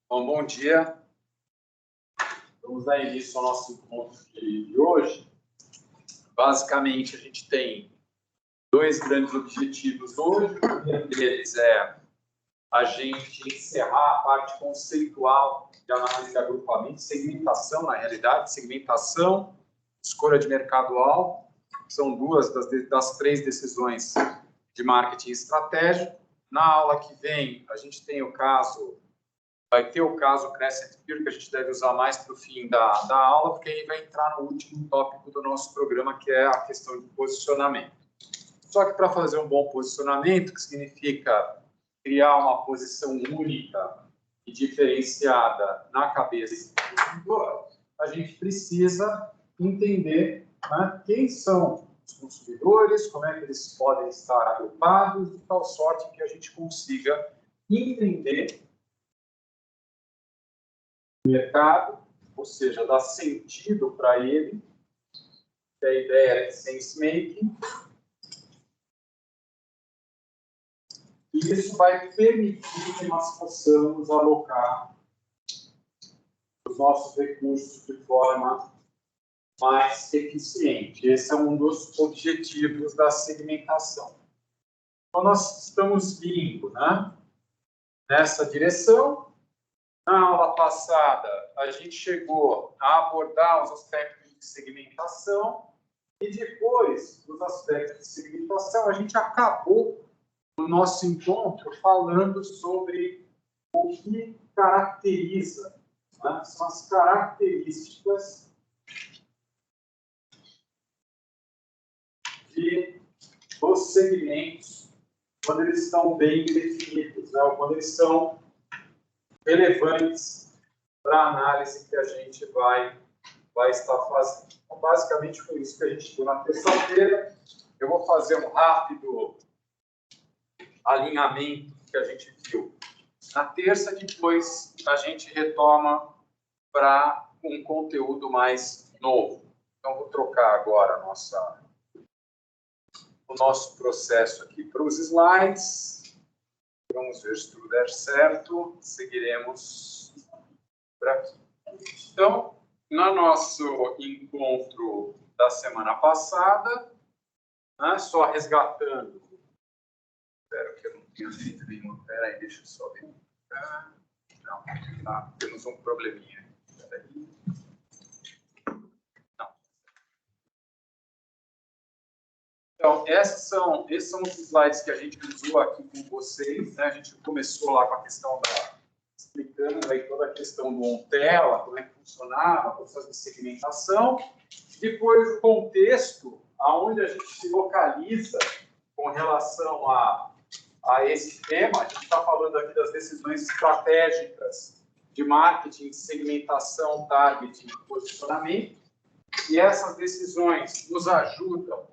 Bom dia. Vamos dar início ao nosso encontro de hoje. Basicamente, a gente tem dois grandes objetivos hoje. O primeiro deles é a gente encerrar a parte conceitual de análise de agrupamento, segmentação, na realidade, segmentação, escolha de mercado-alvo. São duas das três decisões de marketing estratégico. Na aula que vem, a gente tem vai ter o caso Crescent Peer, que a gente deve usar mais para o fim da aula, porque aí vai entrar no último tópico do nosso programa, que é a questão de posicionamento. Só que para fazer um bom posicionamento, que significa criar uma posição única e diferenciada na cabeça do consumidor, a gente precisa entender, né, quem são os consumidores, como é que eles podem estar agrupados, de tal sorte que a gente consiga entender o mercado, ou seja, dar sentido para ele, que a ideia é sense making. E isso vai permitir que nós possamos alocar os nossos recursos de forma mais eficiente. Esse é um dos objetivos da segmentação. Então, nós estamos indo, né, nessa direção. Na aula passada, a gente chegou a abordar os aspectos de segmentação e depois dos aspectos de segmentação, a gente acabou no nosso encontro falando sobre o que caracteriza, né, são as características dos segmentos quando eles estão bem definidos, né, ou quando eles são relevantes para a análise que a gente vai estar fazendo. Então, basicamente, foi isso que a gente viu na terça-feira. Eu vou fazer um rápido alinhamento que a gente viu na terça, depois a gente retoma para um conteúdo mais novo. Então, vou trocar agora o nosso processo aqui para os slides. Vamos ver se tudo der certo. Seguiremos por aqui. Então, no nosso encontro da semana passada, né, só resgatando. Espero que eu não tenha feito nenhuma. Espera aí, deixa eu só ver. Não, tá. Temos um probleminha. Espera aí. Não. Então, esses são os slides que a gente usou aqui com vocês, né? A gente começou lá com a questão explicando aí toda a questão do on-tela, como é que funcionava, o processo de segmentação. Depois, o contexto, aonde a gente se localiza com relação a esse tema. A gente está falando aqui das decisões estratégicas de marketing, segmentação, targeting e posicionamento. E essas decisões nos ajudam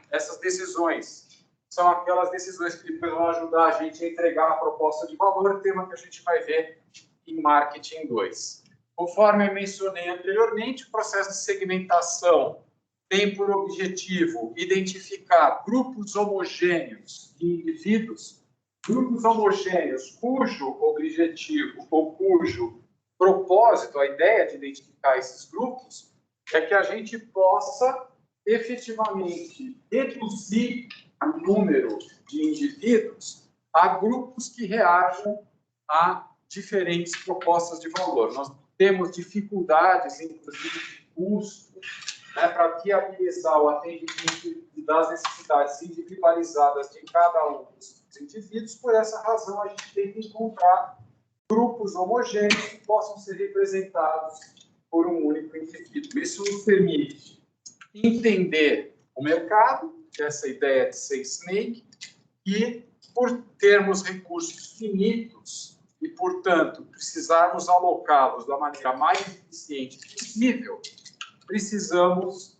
essas decisões são aquelas decisões que depois vão ajudar a gente a entregar a proposta de valor, tema que a gente vai ver em Marketing 2. Conforme eu mencionei anteriormente, o processo de segmentação tem por objetivo identificar grupos homogêneos de indivíduos, grupos homogêneos cujo objetivo ou cujo propósito, a ideia de identificar esses grupos, é que a gente possa efetivamente reduzir o número de indivíduos a grupos que reajam a diferentes propostas de valor. Nós temos dificuldades, inclusive, de custo, né, para viabilizar o atendimento das necessidades individualizadas de cada um dos indivíduos. Por essa razão, a gente tem que encontrar grupos homogêneos que possam ser representados por um único indivíduo. Isso nos permite entender o mercado, essa ideia de sense making, e por termos recursos finitos e, portanto, precisarmos alocá-los da maneira mais eficiente possível, precisamos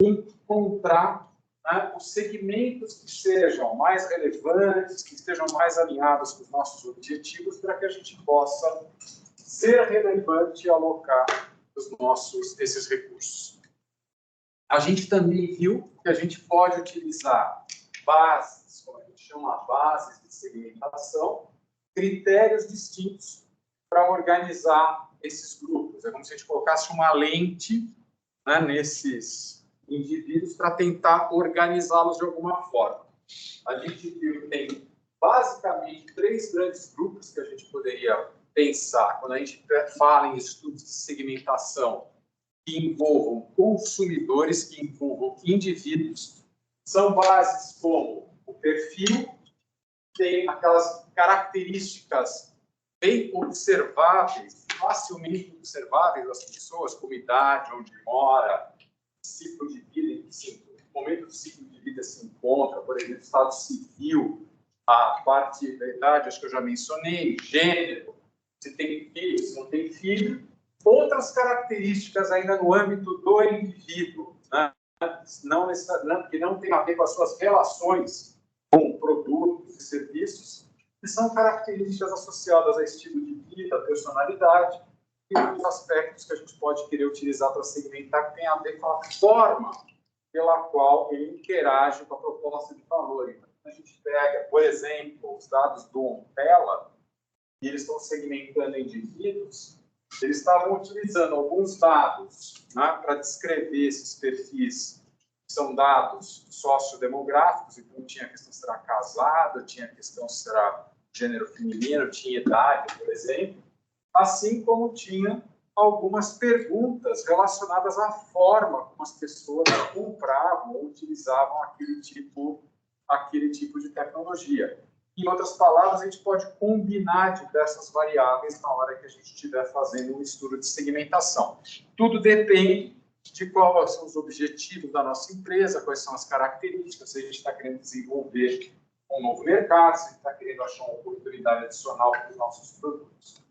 encontrar, né, os segmentos que sejam mais relevantes, que estejam mais alinhados com os nossos objetivos, para que a gente possa ser relevante e alocar esses recursos. A gente também viu que a gente pode utilizar bases, como a gente chama, bases de segmentação, critérios distintos para organizar esses grupos. É como se a gente colocasse uma lente, né, nesses indivíduos para tentar organizá-los de alguma forma. A gente tem basicamente 3 grandes grupos que a gente poderia pensar quando a gente fala em estudos de segmentação que envolvam consumidores, que envolvam indivíduos. São bases como o perfil, tem aquelas características bem observáveis, facilmente observáveis das pessoas, como idade, onde mora, ciclo de vida, momento do ciclo de vida se encontra, por exemplo, estado civil, a parte da idade, acho que eu já mencionei, gênero, se tem filho, se não tem filho, outras características ainda no âmbito do indivíduo, né? Que não tem a ver com as suas relações com produtos e serviços, que são características associadas a estilo de vida, personalidade e outros aspectos que a gente pode querer utilizar para segmentar, que tem a ver com a forma pela qual ele interage com a proposta de valor. Então, a gente pega, por exemplo, os dados do Ompela, e eles estão segmentando indivíduos, eles estavam utilizando alguns dados, né, para descrever esses perfis, que são dados sociodemográficos, então tinha a questão se será casado, tinha a questão se será gênero feminino, tinha idade, por exemplo, assim como tinha algumas perguntas relacionadas à forma como as pessoas compravam ou utilizavam aquele tipo de tecnologia. Em outras palavras, a gente pode combinar diversas variáveis na hora que a gente estiver fazendo um estudo de segmentação. Tudo depende de quais são os objetivos da nossa empresa, quais são as características, se a gente está querendo desenvolver um novo mercado, se a gente está querendo achar uma oportunidade adicional para os nossos produtos.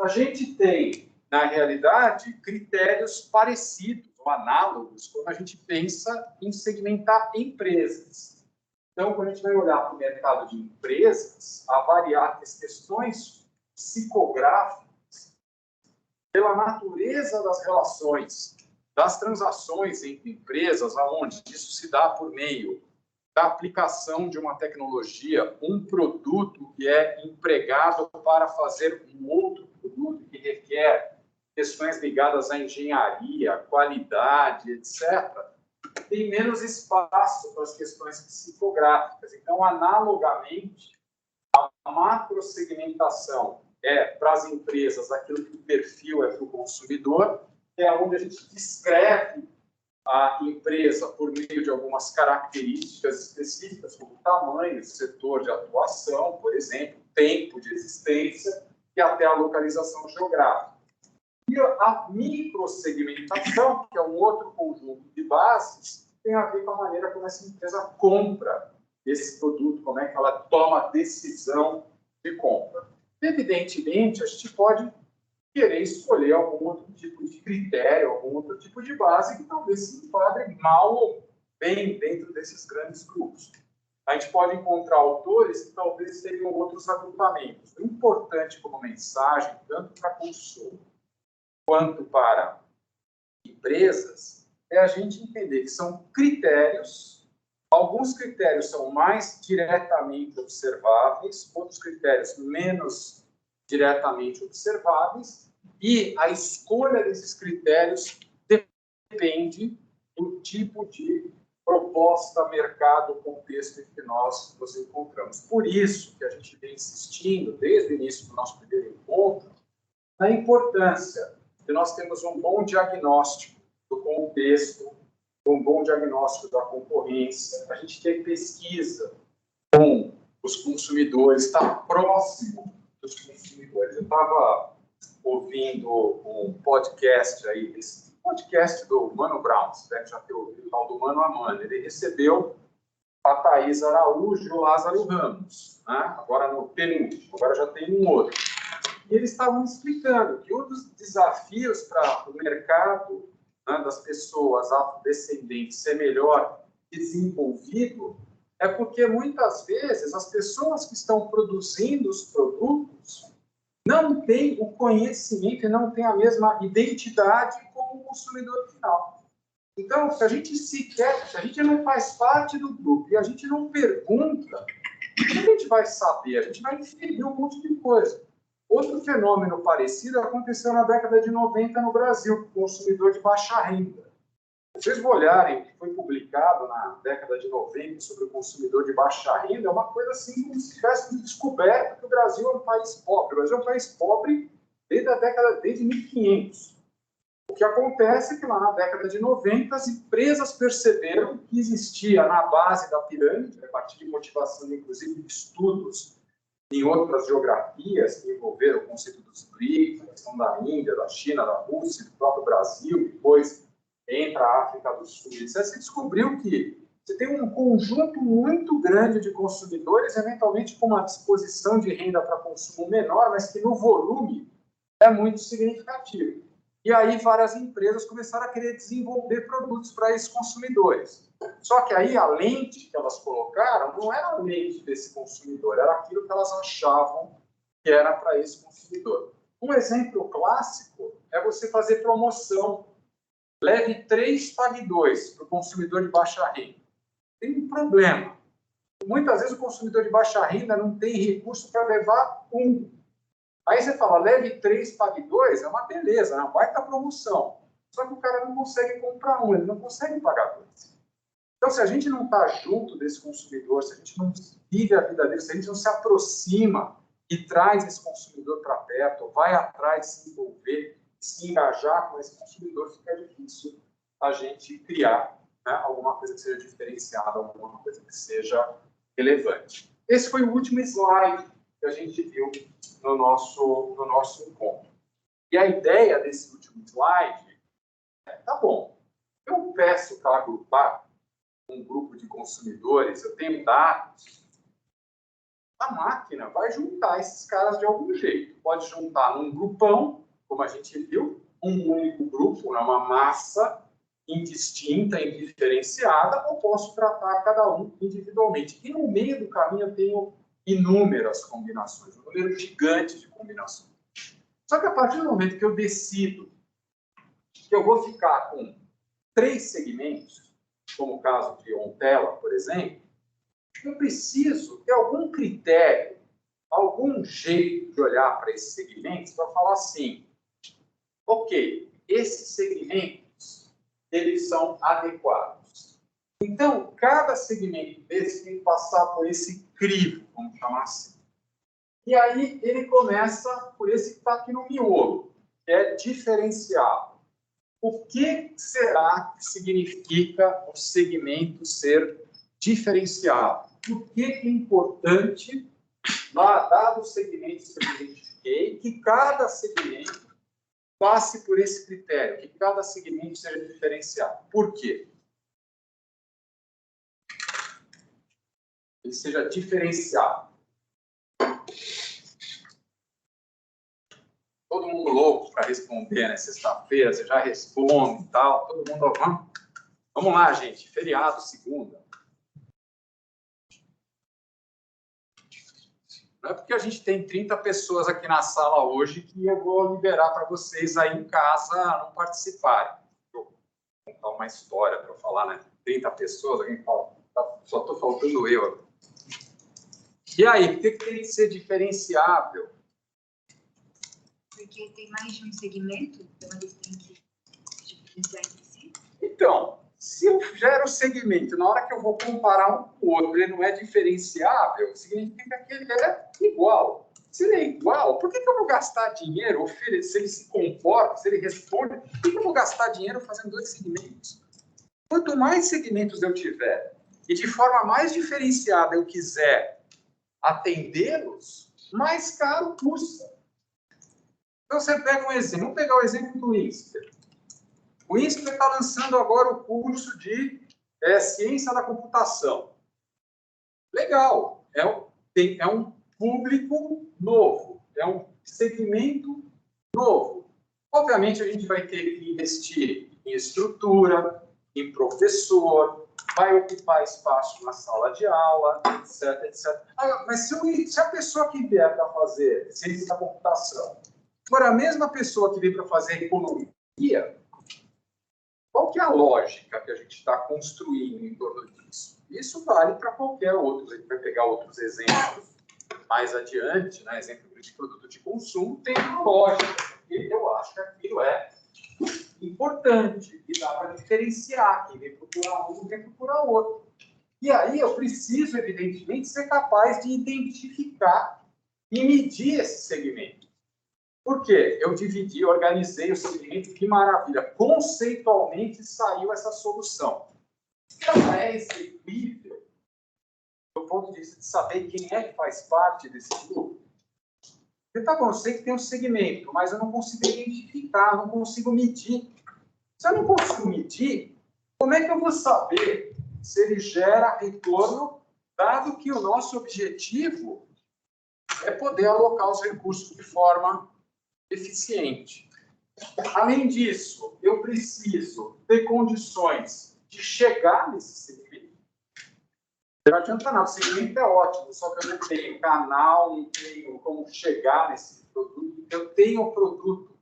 A gente tem, na realidade, critérios parecidos ou análogos quando a gente pensa em segmentar empresas. Então, quando a gente vai olhar para o mercado de empresas, avaliar as questões psicográficas, pela natureza das relações, das transações entre empresas, aonde isso se dá por meio da aplicação de uma tecnologia, um produto que é empregado para fazer um outro produto que requer questões ligadas à engenharia, qualidade, etc., tem menos espaço para as questões psicográficas. Então, analogamente, a macrosegmentação é para as empresas aquilo que o perfil é para o consumidor, é onde a gente descreve a empresa por meio de algumas características específicas, como tamanho, setor de atuação, por exemplo, tempo de existência e até a localização geográfica. E a microsegmentação, que é um outro conjunto de bases, tem a ver com a maneira como essa empresa compra esse produto, como é que ela toma a decisão de compra. Evidentemente, a gente pode querer escolher algum outro tipo de critério, algum outro tipo de base que talvez se enquadre mal ou bem dentro desses grandes grupos. A gente pode encontrar autores que talvez tenham outros agrupamentos. O importante como mensagem, tanto para consumo quanto para empresas, é a gente entender que são critérios, alguns critérios são mais diretamente observáveis, outros critérios menos diretamente observáveis, e a escolha desses critérios depende do tipo de proposta, mercado, contexto em que nós nos encontramos. Por isso que a gente vem insistindo, desde o início do nosso primeiro encontro, na importância de nós termos um bom diagnóstico do contexto, um bom diagnóstico da concorrência, a gente ter pesquisa com os consumidores, estar próximo dos consumidores. Eu estava ouvindo um podcast aí, esse podcast do Mano Brown, você deve já ter ouvido, o tal do Mano a Mano. Ele recebeu a Thaís Araújo e o Lázaro Ramos, né? Agora no penúltimo, agora já tem um outro. E eles estavam explicando que um dos desafios para o mercado, né, das pessoas afrodescendentes ser melhor desenvolvido é porque muitas vezes as pessoas que estão produzindo os produtos não têm o conhecimento e não têm a mesma identidade como o consumidor final. Então, se a gente não faz parte do grupo e a gente não pergunta O que a gente vai saber? A gente vai inferir um monte de coisa. Outro fenômeno parecido aconteceu na década de 90 no Brasil, com o consumidor de baixa renda. Se vocês olharem o que foi publicado na década de 90 sobre o consumidor de baixa renda, é uma coisa assim como se tivéssemos descoberto que o Brasil é um país pobre. O Brasil é um país pobre desde 1500. O que acontece é que lá na década de 90 as empresas perceberam que existia na base da pirâmide, a partir de motivação, inclusive, de estudos em outras geografias que envolveram o conceito dos BRICS, a questão da Índia, da China, da Rússia, do próprio Brasil, depois entra a África do Sul. E você descobriu que você tem um conjunto muito grande de consumidores, eventualmente com uma disposição de renda para consumo menor, mas que no volume é muito significativo. E aí várias empresas começaram a querer desenvolver produtos para esses consumidores. Só que aí a lente que elas colocaram não era a lente desse consumidor, era aquilo que elas achavam que era para esse consumidor. Um exemplo clássico é você fazer promoção. Leve 3, pague 2 para o consumidor de baixa renda. Tem um problema. Muitas vezes o consumidor de baixa renda não tem recurso para levar 1. Aí você fala, leve 3, pague 2, é uma beleza, é uma baita promoção. Só que o cara não consegue comprar 1, ele não consegue pagar 2. Então, se a gente não está junto desse consumidor, se a gente não vive a vida dele, se a gente não se aproxima e traz esse consumidor para perto, vai atrás de se envolver, se engajar com esse consumidor, fica difícil a gente criar, né, alguma coisa que seja diferenciada, alguma coisa que seja relevante. Esse foi o último slide que a gente viu no nosso encontro. E a ideia desse último slide é, tá bom, eu peço para agrupar um grupo de consumidores, eu tenho dados, a máquina vai juntar esses caras de algum jeito. Pode juntar num grupão, como a gente viu, um único grupo, uma massa indistinta, indiferenciada, ou posso tratar cada um individualmente. E no meio do caminho eu tenho inúmeras combinações, um número gigante de combinações. Só que a partir do momento que eu decido que eu vou ficar com 3 segmentos, como o caso de Ontela, por exemplo, eu preciso ter algum critério, algum jeito de olhar para esses segmentos para falar assim, ok, esses segmentos, eles são adequados. Então, cada segmento desse tem que passar por esse crivo, vamos chamar assim. E aí ele começa por esse que está aqui no miolo, que é diferenciado. O que será que significa o segmento ser diferenciado? Por que é importante, dados os segmentos que eu identifiquei, que cada segmento passe por esse critério, que cada segmento seja diferenciado? Por quê? Ele seja diferenciado. Todo mundo louco para responder, né? Sexta-feira, você já responde e tal. Todo mundo, vamos lá, gente. Feriado, segunda. Não é porque a gente tem 30 pessoas aqui na sala hoje que eu vou liberar para vocês aí em casa não participarem. Vou contar uma história para eu falar, né? 30 pessoas, alguém fala, só estou faltando eu. E aí, por que tem que ser diferenciável? Porque tem mais de um segmento, então eles têm que diferenciar entre si? Então, se eu gero o segmento, na hora que eu vou comparar um com o outro, ele não é diferenciável, significa que ele é igual. Se ele é igual, por que eu vou gastar dinheiro, se ele se comporta, se ele responde, por que eu vou gastar dinheiro fazendo 2 segmentos? Quanto mais segmentos eu tiver e de forma mais diferenciada eu quiser atendê-los, mais caro custa. Então, você pega um exemplo, vamos pegar o exemplo do INSPER. O INSPER está lançando agora o curso de Ciência da Computação. Legal, é um público novo, é um segmento novo. Obviamente, a gente vai ter que investir em estrutura, em professor, vai ocupar espaço na sala de aula, etc, etc. Mas se a pessoa que vier para fazer ciência da computação for a mesma pessoa que veio para fazer economia, Qual que é a lógica que a gente está construindo em torno disso? Isso vale para qualquer outro. A gente vai pegar outros exemplos mais adiante, né? Exemplo de produto de consumo, tem uma lógica, porque eu acho que aquilo é importante e dá para diferenciar quem vem procurar um, vem procurar outro. E aí eu preciso, evidentemente, ser capaz de identificar e medir esse segmento. Por quê? Eu dividi, organizei o segmento, que maravilha. Conceitualmente saiu essa solução. Ela é execuível do ponto de vista de saber quem é que faz parte desse grupo. Porque tá bom, eu sei que tem um segmento, mas eu não consigo identificar, não consigo medir. Se eu não consigo medir, como é que eu vou saber se ele gera retorno, dado que o nosso objetivo é poder alocar os recursos de forma eficiente? Além disso, eu preciso ter condições de chegar nesse segmento. Não adianta nada, o segmento é ótimo, só que eu não tenho canal, não tenho como chegar nesse produto. Eu tenho o produto,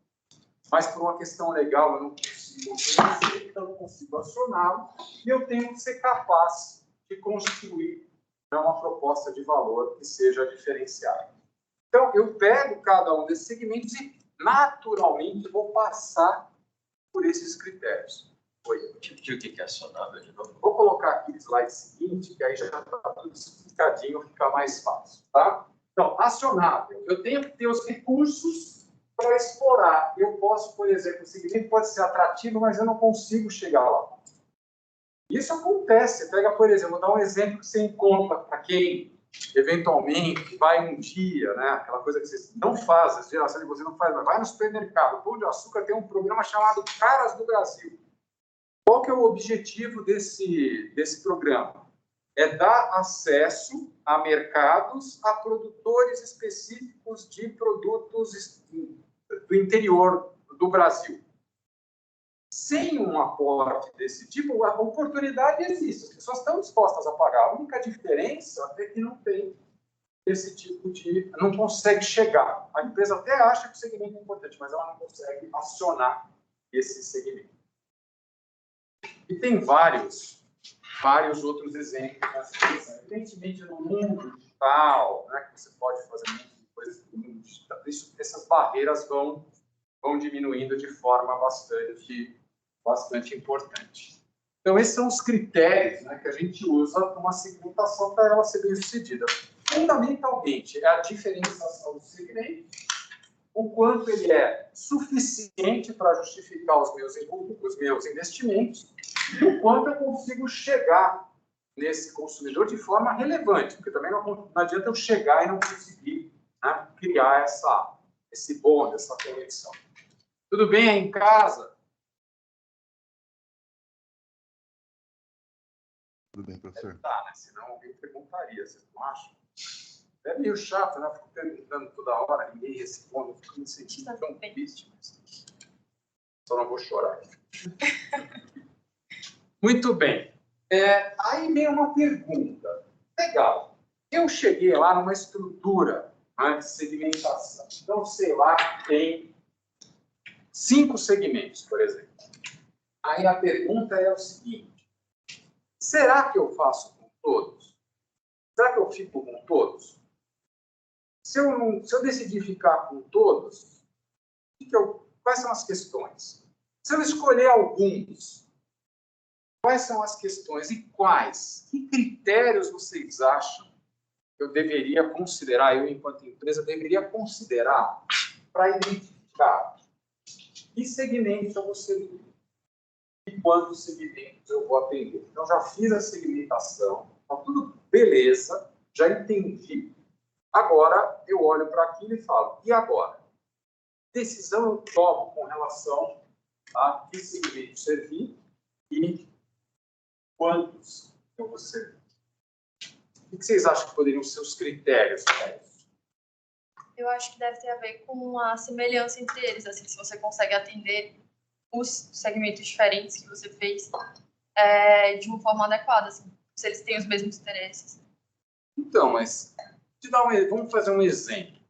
mas por uma questão legal eu não consigo conhecer, então eu não consigo acioná-lo, e eu tenho que ser capaz de construir uma proposta de valor que seja diferenciada. Então, eu pego cada um desses segmentos e, naturalmente, vou passar por esses critérios. O que é acionável de novo? Vou colocar aqui o slide seguinte, que aí já está tudo explicadinho, fica mais fácil, tá? Então, acionável. Eu tenho que ter os recursos para explorar. Eu posso, por exemplo, o segmento pode ser atrativo, mas eu não consigo chegar lá. Isso acontece. Você pega, por exemplo, vou dar um exemplo que você encontra para quem, eventualmente, vai um dia, né? Aquela coisa que você não faz, a geração de você não faz, mas vai no supermercado. O Pão de Açúcar tem um programa chamado Caras do Brasil. Qual que é o objetivo desse programa? É dar acesso a mercados, a produtores específicos de produtos do interior do Brasil. Sem um aporte desse tipo, a oportunidade existe. As pessoas estão dispostas a pagar. A única diferença é que não tem esse tipo de... não consegue chegar. A empresa até acha que o segmento é importante, mas ela não consegue acionar esse segmento. E tem vários outros exemplos. Evidentemente, no mundo digital, né, que você pode fazer muitas coisas no mundo digital, essas barreiras vão diminuindo de forma bastante importante. Então, esses são os critérios, né, que a gente usa para uma segmentação para ela ser bem sucedida. Fundamentalmente, é a diferenciação do segmento, o quanto ele é suficiente para justificar os meus investimentos, e o quanto eu consigo chegar nesse consumidor de forma relevante, porque também não adianta eu chegar e não conseguir, né, criar esse bonde, essa conexão. Tudo bem aí em casa? Tudo bem, professor. Tá, né? Senão alguém perguntaria, vocês não acham? É meio chato, né? Fico perguntando toda hora, ninguém responde, eu fico me sentindo tão triste, mas só não vou chorar. Muito bem. Aí vem uma pergunta. Legal. Eu cheguei lá numa estrutura, né, de segmentação. Então, sei lá, tem 5 segmentos, por exemplo. Aí a pergunta é o seguinte: será que eu faço com todos? Será que eu fico com todos? Se eu decidir ficar com todos, quais são as questões? Se eu escolher alguns, quais são as questões e quais? Que critérios vocês acham que eu deveria considerar, eu, enquanto empresa, deveria considerar para identificar que segmentos eu vou servir e quantos segmentos eu vou atender? Então, já fiz a segmentação, está tudo beleza, já entendi. Agora, eu olho para aquilo e falo, e agora? Decisão eu tomo com relação a que segmento servir e quantos eu vou servir. O que vocês acham que poderiam ser os critérios para isso? Eu acho que deve ter a ver com a semelhança entre eles, assim, se você consegue atender os segmentos diferentes que você fez de uma forma adequada, assim, se eles têm os mesmos interesses. Então, mas vamos fazer um exemplo.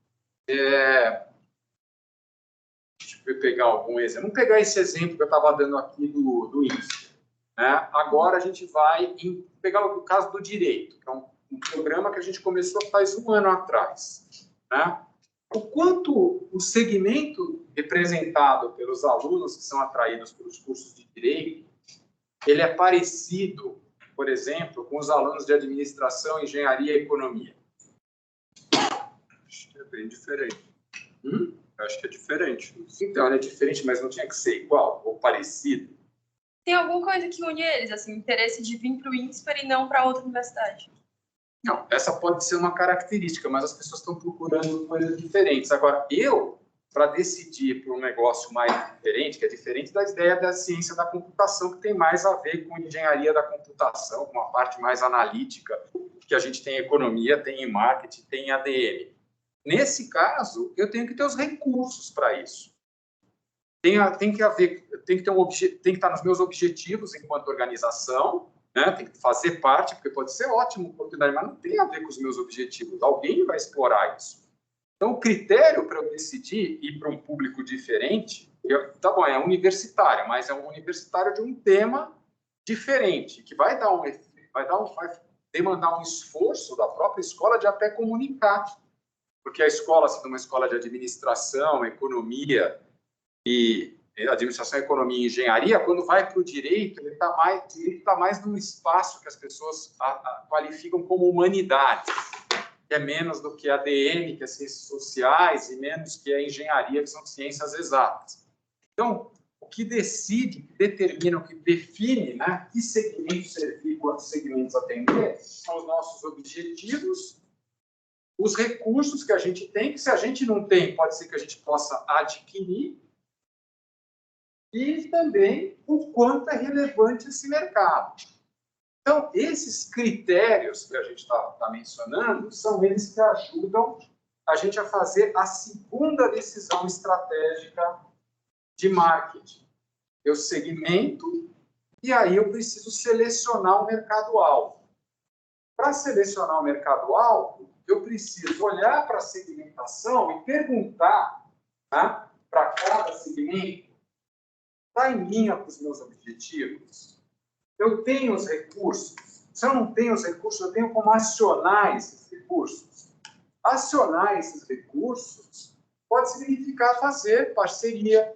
eu pegar algum exemplo. Vamos pegar esse exemplo que eu estava dando aqui do INSPER. Né? Agora a gente vai pegar o caso do direito, que é um programa que a gente começou faz um ano atrás. Né? O quanto o segmento representado pelos alunos que são atraídos pelos cursos de direito, ele é parecido, por exemplo, com os alunos de administração, engenharia e economia? Acho que é bem diferente. Acho que é diferente. Então, ele é diferente, mas não tinha que ser igual ou parecido? Tem alguma coisa que une eles, assim, interesse de vir para o INSPER e não para outra universidade? Não, essa pode ser uma característica, mas as pessoas estão procurando coisas diferentes. Agora, para decidir por um negócio mais diferente, que é diferente da ideia da ciência da computação, que tem mais a ver com engenharia da computação, com uma parte mais analítica, que a gente tem em economia, tem em marketing, tem em ADM. Nesse caso, eu tenho que ter os recursos para isso. Tem que estar nos meus objetivos enquanto organização, né? Tem que fazer parte, porque pode ser ótimo, oportunidade, mas não tem a ver com os meus objetivos. Alguém vai explorar isso. Então, o critério para eu decidir ir para um público diferente, tá bom, é universitário, mas é um universitário de um tema diferente, que vai demandar um esforço da própria escola de até comunicar. Porque a escola, sendo uma escola de administração, economia, e administração, economia e engenharia, quando vai para o direito, ele está mais num espaço que as pessoas qualificam como humanidades, que é menos do que a ADM, que é ciências sociais, e menos que a engenharia, que são ciências exatas. Então, o que determina, o que define, né, que segmentos servir, quantos segmentos atender, são os nossos objetivos, os recursos que a gente tem, que se a gente não tem, pode ser que a gente possa adquirir, e também o quanto é relevante esse mercado. Então, esses critérios que a gente está mencionando são eles que ajudam a gente a fazer a segunda decisão estratégica de marketing. Eu segmento e aí eu preciso selecionar o mercado-alvo. Para selecionar o mercado-alvo, eu preciso olhar para a segmentação e perguntar, né, para cada segmento: está em linha com os meus objetivos? Eu tenho os recursos? Se eu não tenho os recursos, eu tenho como acionar esses recursos. Acionar esses recursos pode significar fazer parceria,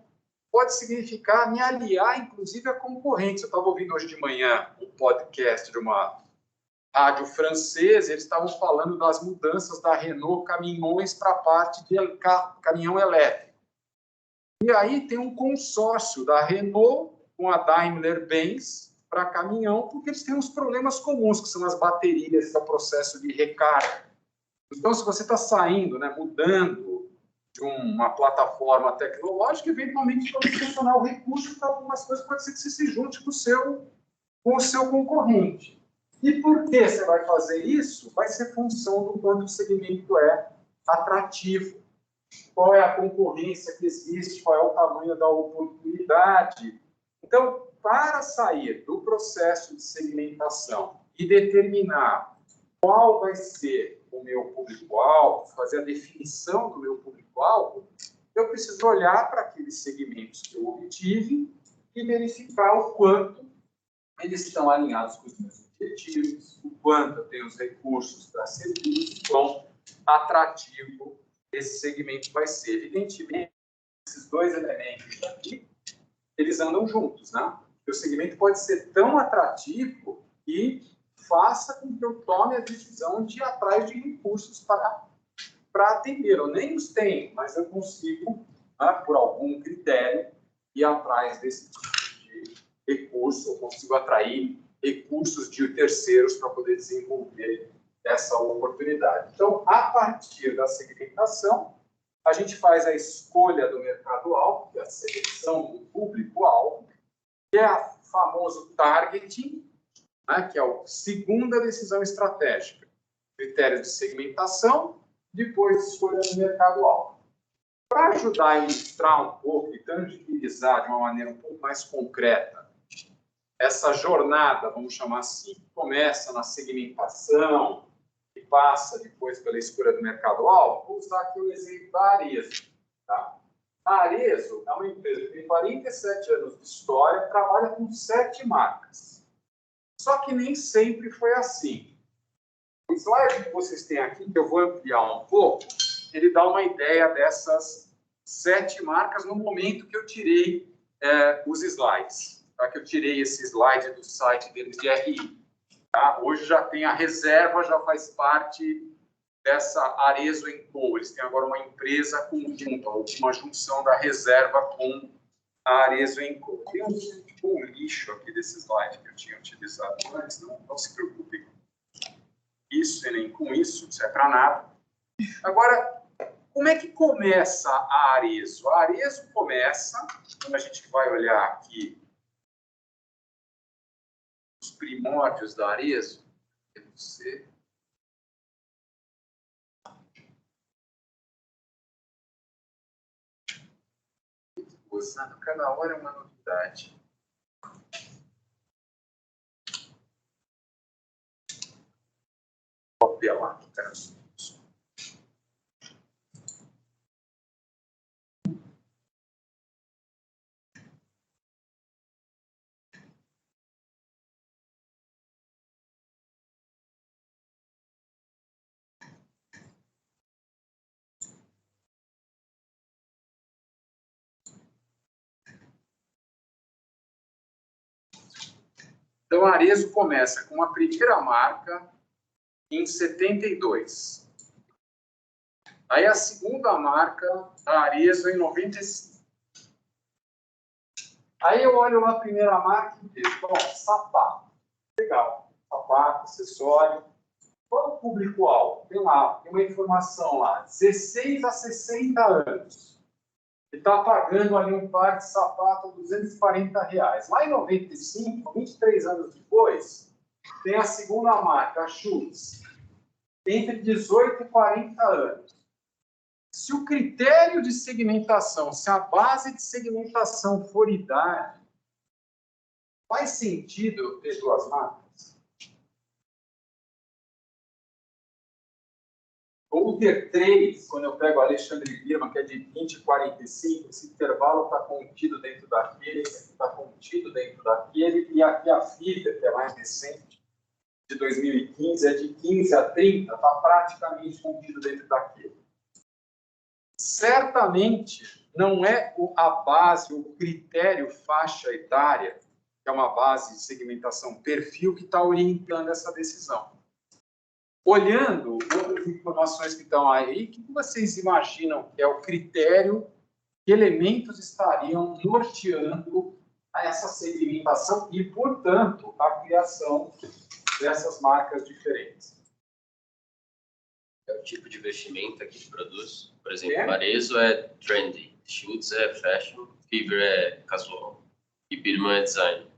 pode significar me aliar, inclusive, a concorrentes. Eu estava ouvindo hoje de manhã um podcast de uma rádio francesa, eles estavam falando das mudanças da Renault caminhões para a parte de caminhão elétrico. E aí tem um consórcio da Renault com a Daimler-Benz para caminhão, porque eles têm uns problemas comuns, que são as baterias, o processo de recarga. Então, se você está saindo, né, mudando de uma plataforma tecnológica, eventualmente pode funcionar o recurso para algumas coisas, pode ser que você se junte com o seu concorrente. E por que você vai fazer isso? Vai ser função do quanto o segmento é atrativo. Qual é a concorrência que existe, qual é o tamanho da oportunidade. Então, para sair do processo de segmentação e determinar qual vai ser o meu público-alvo, fazer a definição do meu público-alvo, eu preciso olhar para aqueles segmentos que eu obtive e verificar o quanto eles estão alinhados com os meus objetivos, o quanto eu tenho os recursos para servir, quão atrativo esse segmento vai ser. Evidentemente, esses dois elementos aqui, eles andam juntos, né? O segmento pode ser tão atrativo que faça com que eu tome a decisão de ir atrás de recursos para atender. Eu nem os tenho, mas eu consigo, né, por algum critério, ir atrás desse tipo de recurso, eu consigo atrair recursos de terceiros para poder desenvolver essa oportunidade. Então, a partir da segmentação, a gente faz a escolha do mercado-alvo, que é a seleção do público-alvo, que é o famoso targeting, né, que é a segunda decisão estratégica. Critérios de segmentação, depois escolha do mercado-alvo. Para ajudar a ilustrar um pouco e tangibilizar de uma maneira um pouco mais concreta essa jornada, vamos chamar assim, que começa na segmentação e passa depois pela escolha do mercado-alvo, vou usar aqui o exemplo da Arezzo. Tá? A Arezzo é uma empresa que tem 47 anos de história, trabalha com 7 marcas. Só que nem sempre foi assim. O slide que vocês têm aqui, que eu vou ampliar um pouco, ele dá uma ideia dessas 7 marcas no momento que eu tirei os slides. Tá? Que eu tirei esse slide do site deles de RI. Tá? Hoje já tem a reserva, já faz parte dessa Arezzo & Co. Eles têm agora uma empresa conjunta, uma junção da reserva com a Arezzo & Co. Tem um lixo aqui desse slide que eu tinha utilizado antes, não se preocupe com isso e nem com isso, não serve para nada. Agora, como é que começa a Arezzo? A Arezzo começa, quando a gente vai olhar aqui os primórdios da Arezzo, você... usando cada hora é uma novidade. Vou apelar aqui, cara. Então, a Arezzo começa com uma primeira marca em 72. Aí, a segunda marca da Arezzo em 95. Aí, eu olho lá a primeira marca e vejo, bom, sapato. Legal. Sapato, acessório. Qual é o público-alvo? Tem lá, tem uma informação lá, 16 a 60 anos. E está pagando ali um par de sapato a R$240. Lá em 95, 23 anos depois, tem a segunda marca, a Schutz, entre 18 e 40 anos. Se o critério de segmentação, se a base de segmentação for idade, faz sentido eu ter 2 marcas? Ou ter 3, quando eu pego o Alexandre Birman, que é de 20 e 45, esse intervalo está contido dentro daquele, esse aqui está contido dentro daquele, e aqui a FIDA, que é mais recente, de 2015, é de 15 a 30, está praticamente contido dentro daquele. Certamente não é a base, o critério faixa etária, que é uma base de segmentação perfil, que está orientando essa decisão. Olhando outras informações que estão aí, o que vocês imaginam que é o critério, que elementos estariam norteando essa segmentação e, portanto, a criação dessas marcas diferentes? É o tipo de vestimenta que produz. Por exemplo, Arezzo é trendy, Schutz é fashion, Fiverr é casual e Birman é design.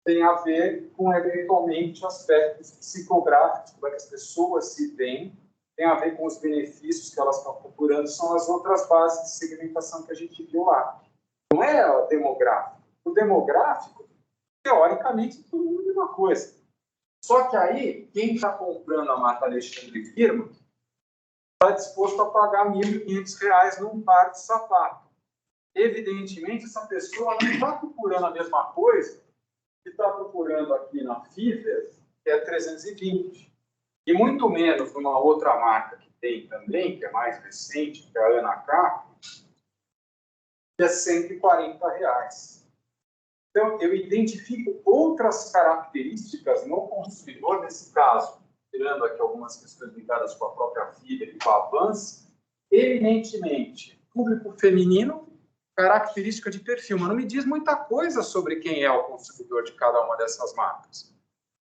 Tem a ver com, eventualmente, aspectos psicográficos, como é que as pessoas se veem, tem a ver com os benefícios que elas estão procurando, são as outras bases de segmentação que a gente viu lá. Não é o demográfico. O demográfico, teoricamente, todo mundo é a mesma coisa. Só que aí, quem está comprando a marca Alexandre Birman está disposto a pagar R$1.500 num par de sapato. Evidentemente, essa pessoa não está procurando a mesma coisa que está procurando aqui na Fiverr, que é 320. E muito menos numa outra marca que tem também, que é mais recente, que é a Ana K, que é R$140. Então, eu identifico outras características no consumidor, nesse caso, tirando aqui algumas questões ligadas com a própria Fiverr e com a Avance, evidentemente, público feminino, característica de perfil, mas não me diz muita coisa sobre quem é o consumidor de cada uma dessas marcas.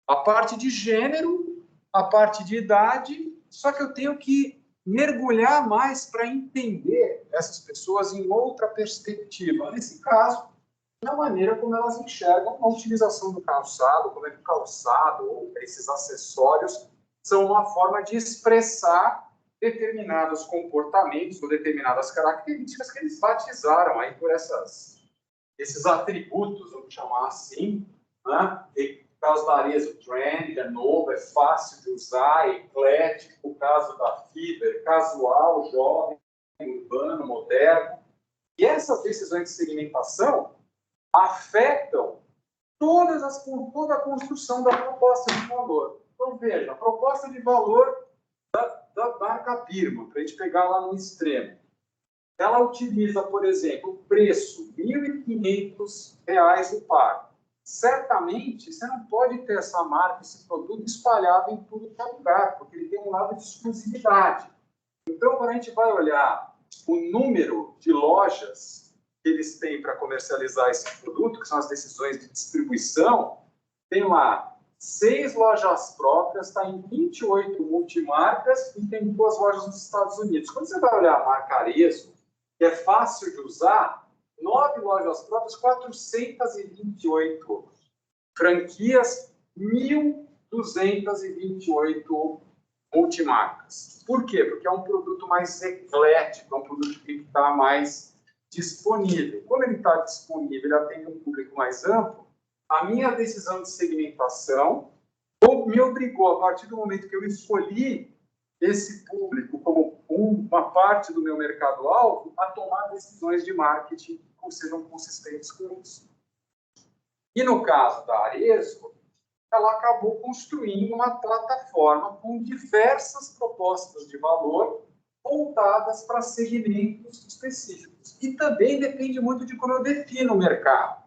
A parte de gênero, a parte de idade, só que eu tenho que mergulhar mais para entender essas pessoas em outra perspectiva. Nesse caso, na maneira como elas enxergam a utilização do calçado, como é que o calçado ou esses acessórios são uma forma de expressar determinados comportamentos ou determinadas características que eles batizaram aí por esses atributos, vamos chamar assim, né? E, no caso da Arezzo, trend, é novo, é fácil de usar, é eclético. O caso da Fiverr, casual, jovem, urbano, moderno. E essas decisões de segmentação afetam toda a construção da proposta de valor. Então, veja, a proposta de valor da marca Birman, para a gente pegar lá no extremo. Ela utiliza, por exemplo, o preço, R$ 1.500 o par. Certamente, você não pode ter essa marca, esse produto espalhado em tudo que é lugar, porque ele tem um lado de exclusividade. Então, quando a gente vai olhar o número de lojas que eles têm para comercializar esse produto, que são as decisões de distribuição, tem lá 6 lojas próprias, está em 28 multimarcas e tem 2 lojas nos Estados Unidos. Quando você vai olhar a marca Arezzo, que é fácil de usar, 9 lojas próprias, 428 franquias, 1.228 multimarcas. Por quê? Porque é um produto mais eclético, é um produto que tem que estar mais disponível. Como ele está disponível, ele atende um público mais amplo, a minha decisão de segmentação me obrigou, a partir do momento que eu escolhi esse público como uma parte do meu mercado-alvo, a tomar decisões de marketing que sejam consistentes com isso. E no caso da Arezzo, ela acabou construindo uma plataforma com diversas propostas de valor voltadas para segmentos específicos. E também depende muito de como eu defino o mercado.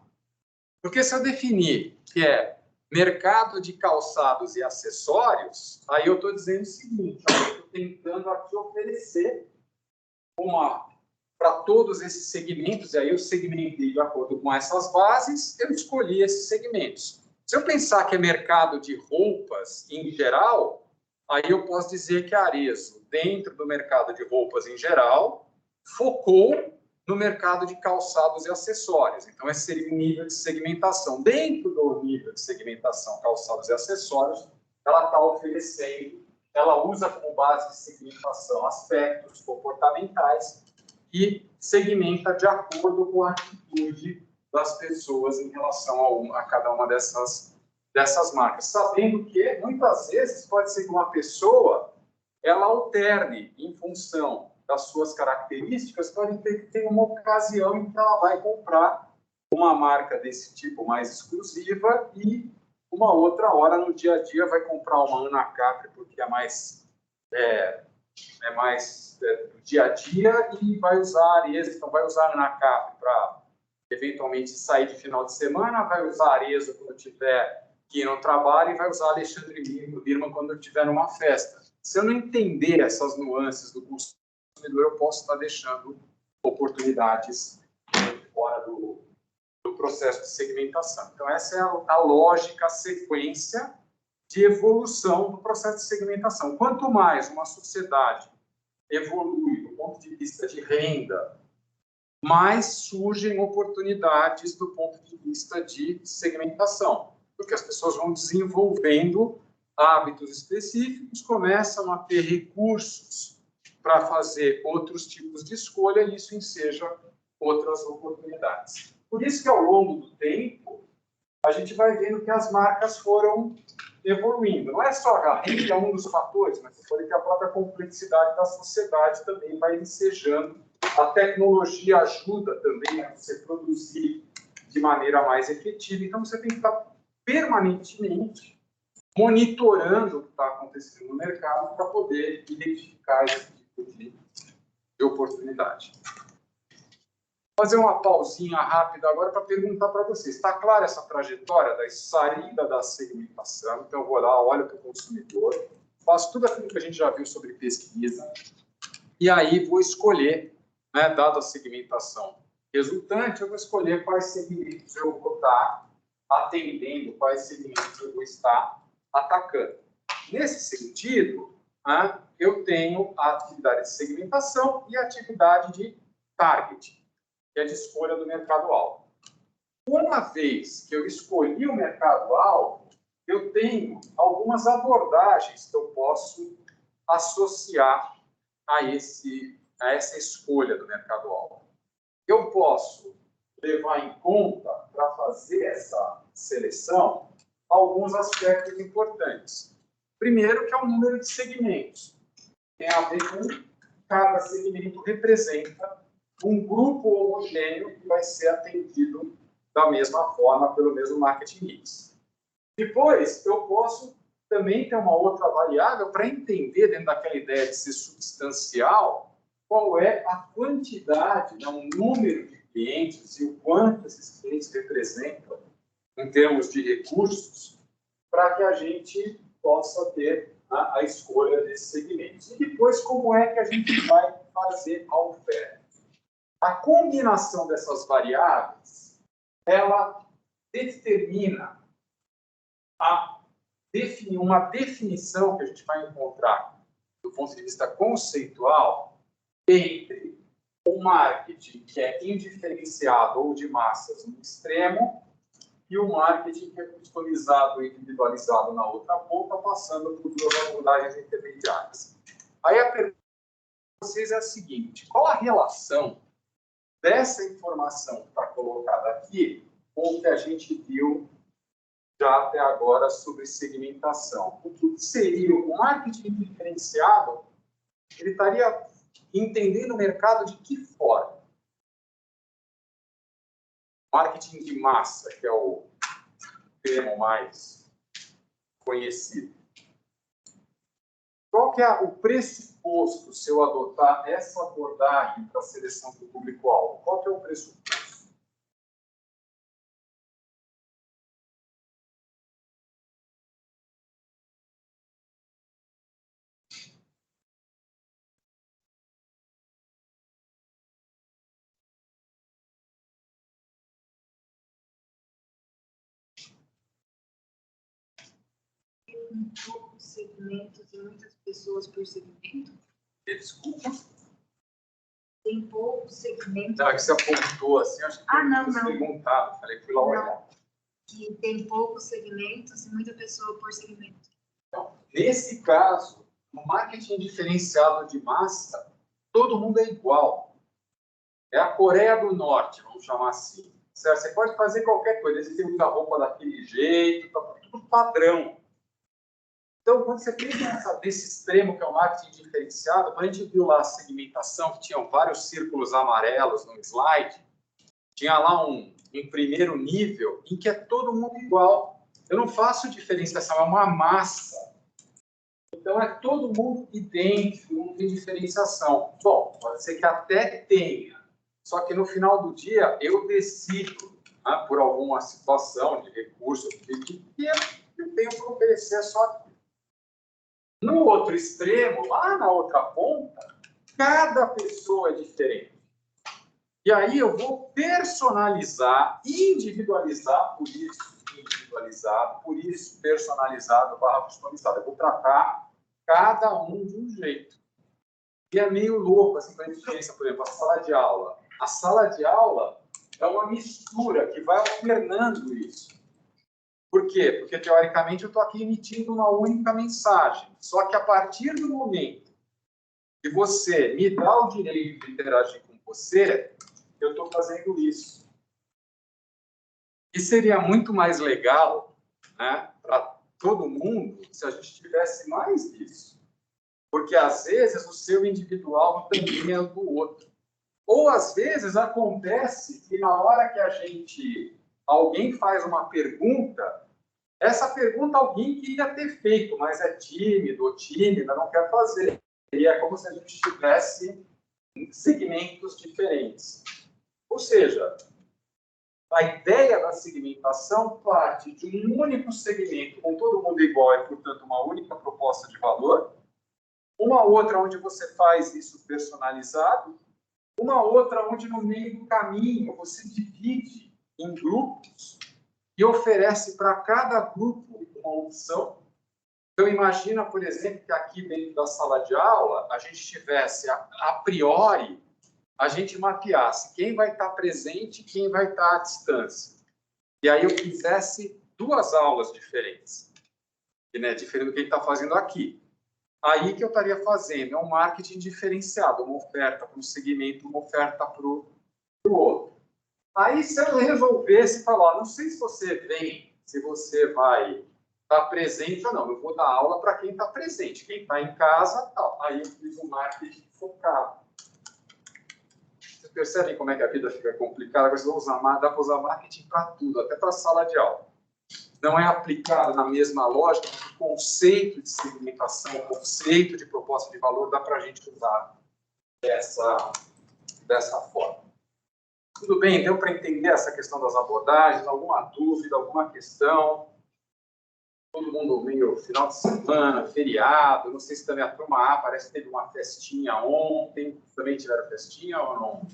Porque se eu definir que é mercado de calçados e acessórios, aí eu estou dizendo o seguinte, eu estou tentando aqui oferecer para todos esses segmentos, e aí eu segmentei de acordo com essas bases, eu escolhi esses segmentos. Se eu pensar que é mercado de roupas em geral, aí eu posso dizer que a Arezzo, dentro do mercado de roupas em geral, focou no mercado de calçados e acessórios. Então, esse seria o nível de segmentação. Dentro do nível de segmentação calçados e acessórios, ela está oferecendo, ela usa como base de segmentação aspectos comportamentais e segmenta de acordo com a atitude das pessoas em relação a cada uma dessas marcas. Sabendo que, muitas vezes, pode ser que uma pessoa ela alterne em função das suas características, pode ter uma ocasião em que ela vai comprar uma marca desse tipo mais exclusiva e uma outra hora no dia a dia vai comprar uma Anacapri porque é mais do dia a dia e vai usar a Arezzo, então vai usar a Anacapri para eventualmente sair de final de semana, vai usar a Arezzo quando tiver que ir no trabalho e vai usar Alexandre Birman quando estiver numa festa. Se eu não entender essas nuances do consumidor, eu posso estar deixando oportunidades fora do processo de segmentação. Então, essa é a lógica, a sequência de evolução do processo de segmentação. Quanto mais uma sociedade evolui do ponto de vista de renda, mais surgem oportunidades do ponto de vista de segmentação, porque as pessoas vão desenvolvendo hábitos específicos, começam a ter recursos para fazer outros tipos de escolha e isso enseja outras oportunidades. Por isso que, ao longo do tempo, a gente vai vendo que as marcas foram evoluindo. Não é só a renda, é um dos fatores, mas foi que a própria complexidade da sociedade também vai ensejando. A tecnologia ajuda também a você produzir de maneira mais efetiva. Então, você tem que estar permanentemente monitorando o que está acontecendo no mercado para poder identificar esse tipo de oportunidade. Vou fazer uma pausinha rápida agora para perguntar para vocês. Está clara essa trajetória da saída da segmentação? Então, eu vou lá, olho para o consumidor, faço tudo aquilo que a gente já viu sobre pesquisa e aí vou escolher, né, dada a segmentação resultante, eu vou escolher quais segmentos eu vou estar atendendo, quais segmentos eu vou estar atacando. Nesse sentido, eu tenho a atividade de segmentação e a atividade de targeting, que é de escolha do mercado-alvo. Uma vez que eu escolhi o mercado-alvo, eu tenho algumas abordagens que eu posso associar a essa escolha do mercado-alvo. Eu posso levar em conta, para fazer essa seleção, alguns aspectos importantes. Primeiro, que é o número de segmentos. Tem a ver com cada segmento representa um grupo homogêneo que vai ser atendido da mesma forma pelo mesmo marketing mix. Depois, eu posso também ter uma outra variável para entender, dentro daquela ideia de ser substancial, qual é a quantidade, né, o número de clientes e o quanto esses clientes representam em termos de recursos, para que a gente possa ter a escolha desses segmentos. E depois, como é que a gente vai fazer a oferta? A combinação dessas variáveis, ela determina uma definição que a gente vai encontrar, do ponto de vista conceitual, entre o marketing que é indiferenciado ou de massas no extremo e o marketing que é customizado e individualizado na outra ponta, passando por duas abordagens intermediárias. Aí a pergunta para vocês é a seguinte: qual a relação dessa informação que está colocada aqui com o que a gente viu já até agora sobre segmentação? O que seria o marketing diferenciado? Ele estaria entendendo o mercado de que forma? Marketing de massa, que é o termo mais conhecido. Qual que é o pressuposto se eu adotar essa abordagem para a seleção do público-alvo? Qual que é o pressuposto? Em poucos segmentos e muitas pessoas por segmento? Desculpa. Tem poucos segmentos. Não, é que você apontou assim, acho que não. perguntado. Falei que fui lá olhar. Que tem poucos segmentos e muita pessoa por segmento. Então, nesse caso, no marketing diferenciado de massa, todo mundo é igual. É a Coreia do Norte, vamos chamar assim. Certo? Você pode fazer qualquer coisa, você usa a roupa daquele jeito, tá tudo padrão. Então, quando você pensa desse extremo que é o marketing diferenciado, quando a gente viu lá a segmentação, que tinham vários círculos amarelos no slide, tinha lá um primeiro nível em que é todo mundo igual. Eu não faço diferenciação, é uma massa. Então, é todo mundo idêntico, não tem diferenciação. Bom, pode ser que até tenha, só que no final do dia eu decido, né, por alguma situação de recurso, que eu tenho para oferecer só aqui. No outro extremo, lá na outra ponta, cada pessoa é diferente. E aí eu vou personalizar, individualizar, por isso individualizado, por isso personalizado / customizado. Eu vou tratar cada um de um jeito. E é meio louco, assim, quando a gente pensa, por exemplo, a sala de aula. A sala de aula é uma mistura que vai alternando isso. Por quê? Porque, teoricamente, eu estou aqui emitindo uma única mensagem. Só que, a partir do momento que você me dá o direito de interagir com você, eu estou fazendo isso. E seria muito mais legal, né, para todo mundo se a gente tivesse mais disso. Porque, às vezes, o seu individual também é do outro. Ou, às vezes, acontece que, na hora que alguém faz uma pergunta, essa pergunta alguém queria ter feito, mas é tímido ou tímida, não quer fazer. E é como se a gente tivesse segmentos diferentes. Ou seja, a ideia da segmentação parte de um único segmento com todo mundo igual e, portanto, uma única proposta de valor, uma outra onde você faz isso personalizado, uma outra onde no meio do caminho você divide em grupos e oferece para cada grupo uma opção. Então, imagina, por exemplo, que aqui dentro da sala de aula a gente tivesse, a priori, a gente mapeasse quem vai estar presente e quem vai estar à distância. E aí eu fizesse duas aulas diferentes, né, diferente do que a gente está fazendo aqui. Aí que eu estaria fazendo é um marketing diferenciado, uma oferta para um segmento, uma oferta para o outro. Aí, se eu resolvesse falar, não sei se você vem, se você vai estar presente ou não, eu vou dar aula para quem está presente, quem está em casa, tal. Aí eu fiz um marketing focado. percebem como é que a vida fica complicada? Vocês vão usar, dá para usar marketing para tudo, até para sala de aula. Não é aplicado na mesma lógica, o conceito de segmentação, o conceito de proposta de valor, dá para a gente usar dessa forma. Tudo bem? Deu para entender essa questão das abordagens? Alguma dúvida, alguma questão? Todo mundo meio final de semana, feriado, não sei se também a turma A parece que teve uma festinha ontem, também tiveram festinha ou não?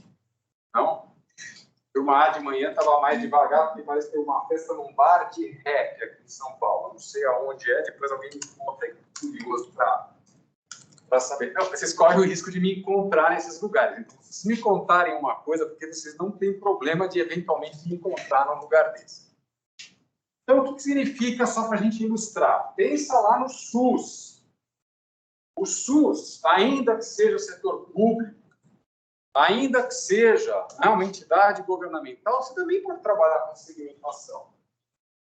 Não? A turma A de manhã estava mais devagar, porque parece que teve uma festa num bar de rap aqui em São Paulo. Não sei aonde é, depois alguém me conta aí, curioso para saber. Não, vocês correm o risco de me encontrar nesses lugares. Então, se me contarem uma coisa, porque vocês não têm problema de eventualmente me encontrar num lugar desse. Então, o que significa, só para a gente ilustrar? Pensa lá no SUS. O SUS, ainda que seja o setor público, ainda que seja uma entidade governamental, você também pode trabalhar com segmentação.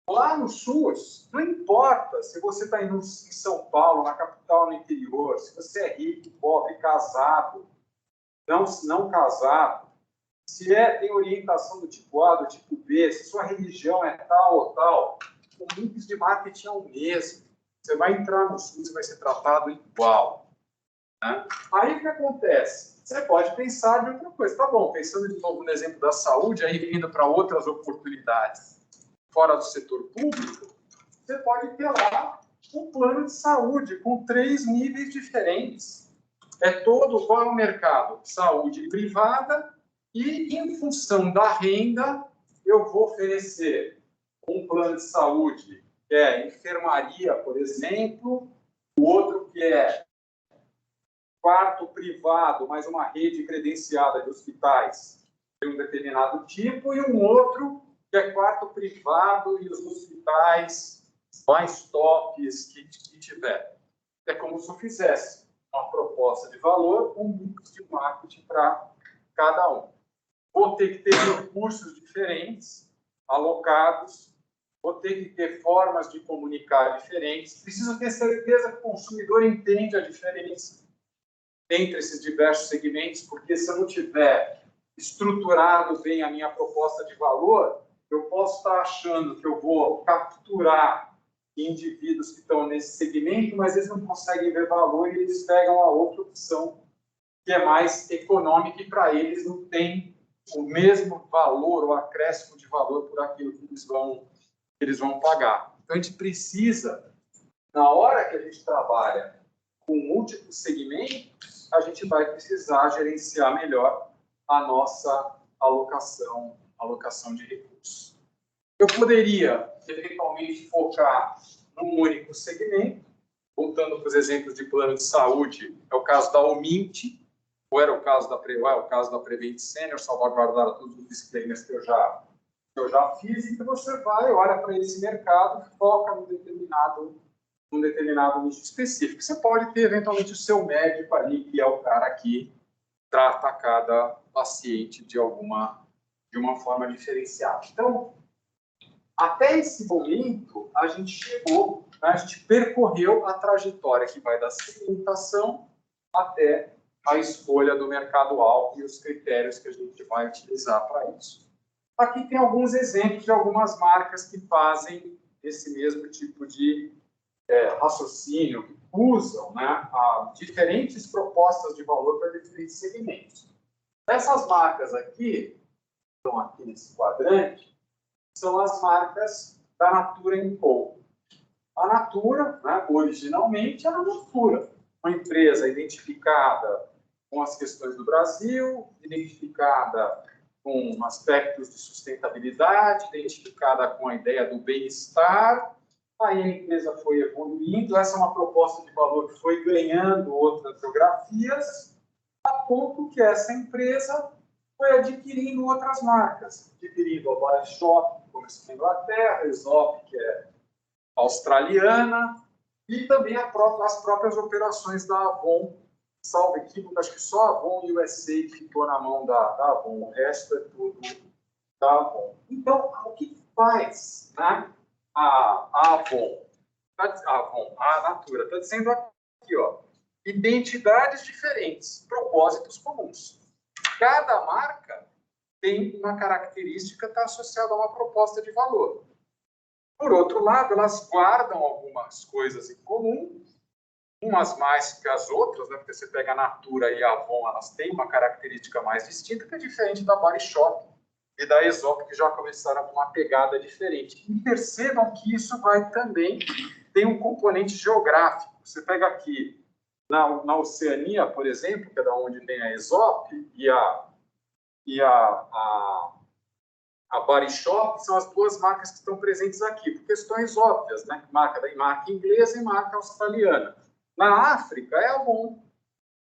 Lá no SUS, não importa se você está em São Paulo, na capital, no interior, se você é rico, pobre, casado, não casado, se tem orientação do tipo A, do tipo B, se sua religião é tal ou tal, o mix de marketing é o mesmo. Você vai entrar no SUS e vai ser tratado igual. Né? Aí o que acontece? Você pode pensar de outra coisa. Tá bom, pensando de novo no exemplo da saúde, aí vindo para outras oportunidades fora do setor público, você pode ter lá um plano de saúde com 3 níveis diferentes. Qual é o mercado? Saúde privada, e em função da renda, eu vou oferecer um plano de saúde que é enfermaria, por exemplo, o outro que é quarto privado, mas uma rede credenciada de hospitais de um determinado tipo, e um outro que é quarto privado e os hospitais mais tops que tiver. É como se eu fizesse uma proposta de valor, um mix de marketing para cada um. Vou ter que ter recursos diferentes, alocados, vou ter que ter formas de comunicar diferentes, preciso ter certeza que o consumidor entende a diferença entre esses diversos segmentos, porque se eu não tiver estruturado bem a minha proposta de valor, eu posso estar achando que eu vou capturar indivíduos que estão nesse segmento, mas eles não conseguem ver valor e eles pegam a outra opção, que é mais econômica, e para eles não tem o mesmo valor ou acréscimo de valor por aquilo que eles vão pagar. Então, a gente precisa, na hora que a gente trabalha com múltiplos segmentos, a gente vai precisar gerenciar melhor a nossa alocação de recursos. Eu poderia, eventualmente, focar num único segmento, voltando para os exemplos de plano de saúde, é o caso da Omint, ou era o caso da Prevent Senior, salvaguardar todos os disclaimers que eu já fiz, e que você vai, olha para esse mercado, foca num determinado nicho específico. Você pode ter, eventualmente, o seu médico ali, que é o cara que trata cada paciente de uma forma diferenciada. Então, até esse momento, a gente chegou, a gente percorreu a trajetória que vai da segmentação até a escolha do mercado-alvo e os critérios que a gente vai utilizar para isso. Aqui tem alguns exemplos de algumas marcas que fazem esse mesmo tipo de raciocínio, que usam, né, diferentes propostas de valor para diferentes segmentos. Essas marcas aqui, que estão aqui nesse quadrante, são as marcas da Natura &Co. A Natura, né, originalmente, era a Natura, uma empresa identificada com as questões do Brasil, identificada com aspectos de sustentabilidade, identificada com a ideia do bem-estar. Aí a empresa foi evoluindo, essa é uma proposta de valor que foi ganhando outras geografias, a ponto que essa empresa foi adquirindo outras marcas, adquirindo a Body Shop, que começou na Inglaterra, a Aesop, que é australiana, e também as próprias operações da Avon, salvo equívoco, acho que só a Avon USA ficou na mão da Avon, o resto é tudo da Avon. Então, o que faz, né, a Avon, a Natura, está dizendo aqui, ó, identidades diferentes, propósitos comuns. Cada marca tem uma característica que está associada a uma proposta de valor. Por outro lado, elas guardam algumas coisas em comum, umas mais que as outras, né? Porque você pega a Natura e a Avon, elas têm uma característica mais distinta, que é diferente da Body Shop e da Aesop, que já começaram com uma pegada diferente. E percebam que isso vai também ter um componente geográfico. Você pega aqui, na Oceania, por exemplo, que é da onde tem a Aesop e a Body Shop, são as duas marcas que estão presentes aqui, por questões óbvias, né? Marca inglesa e marca australiana. Na África, é a Avon.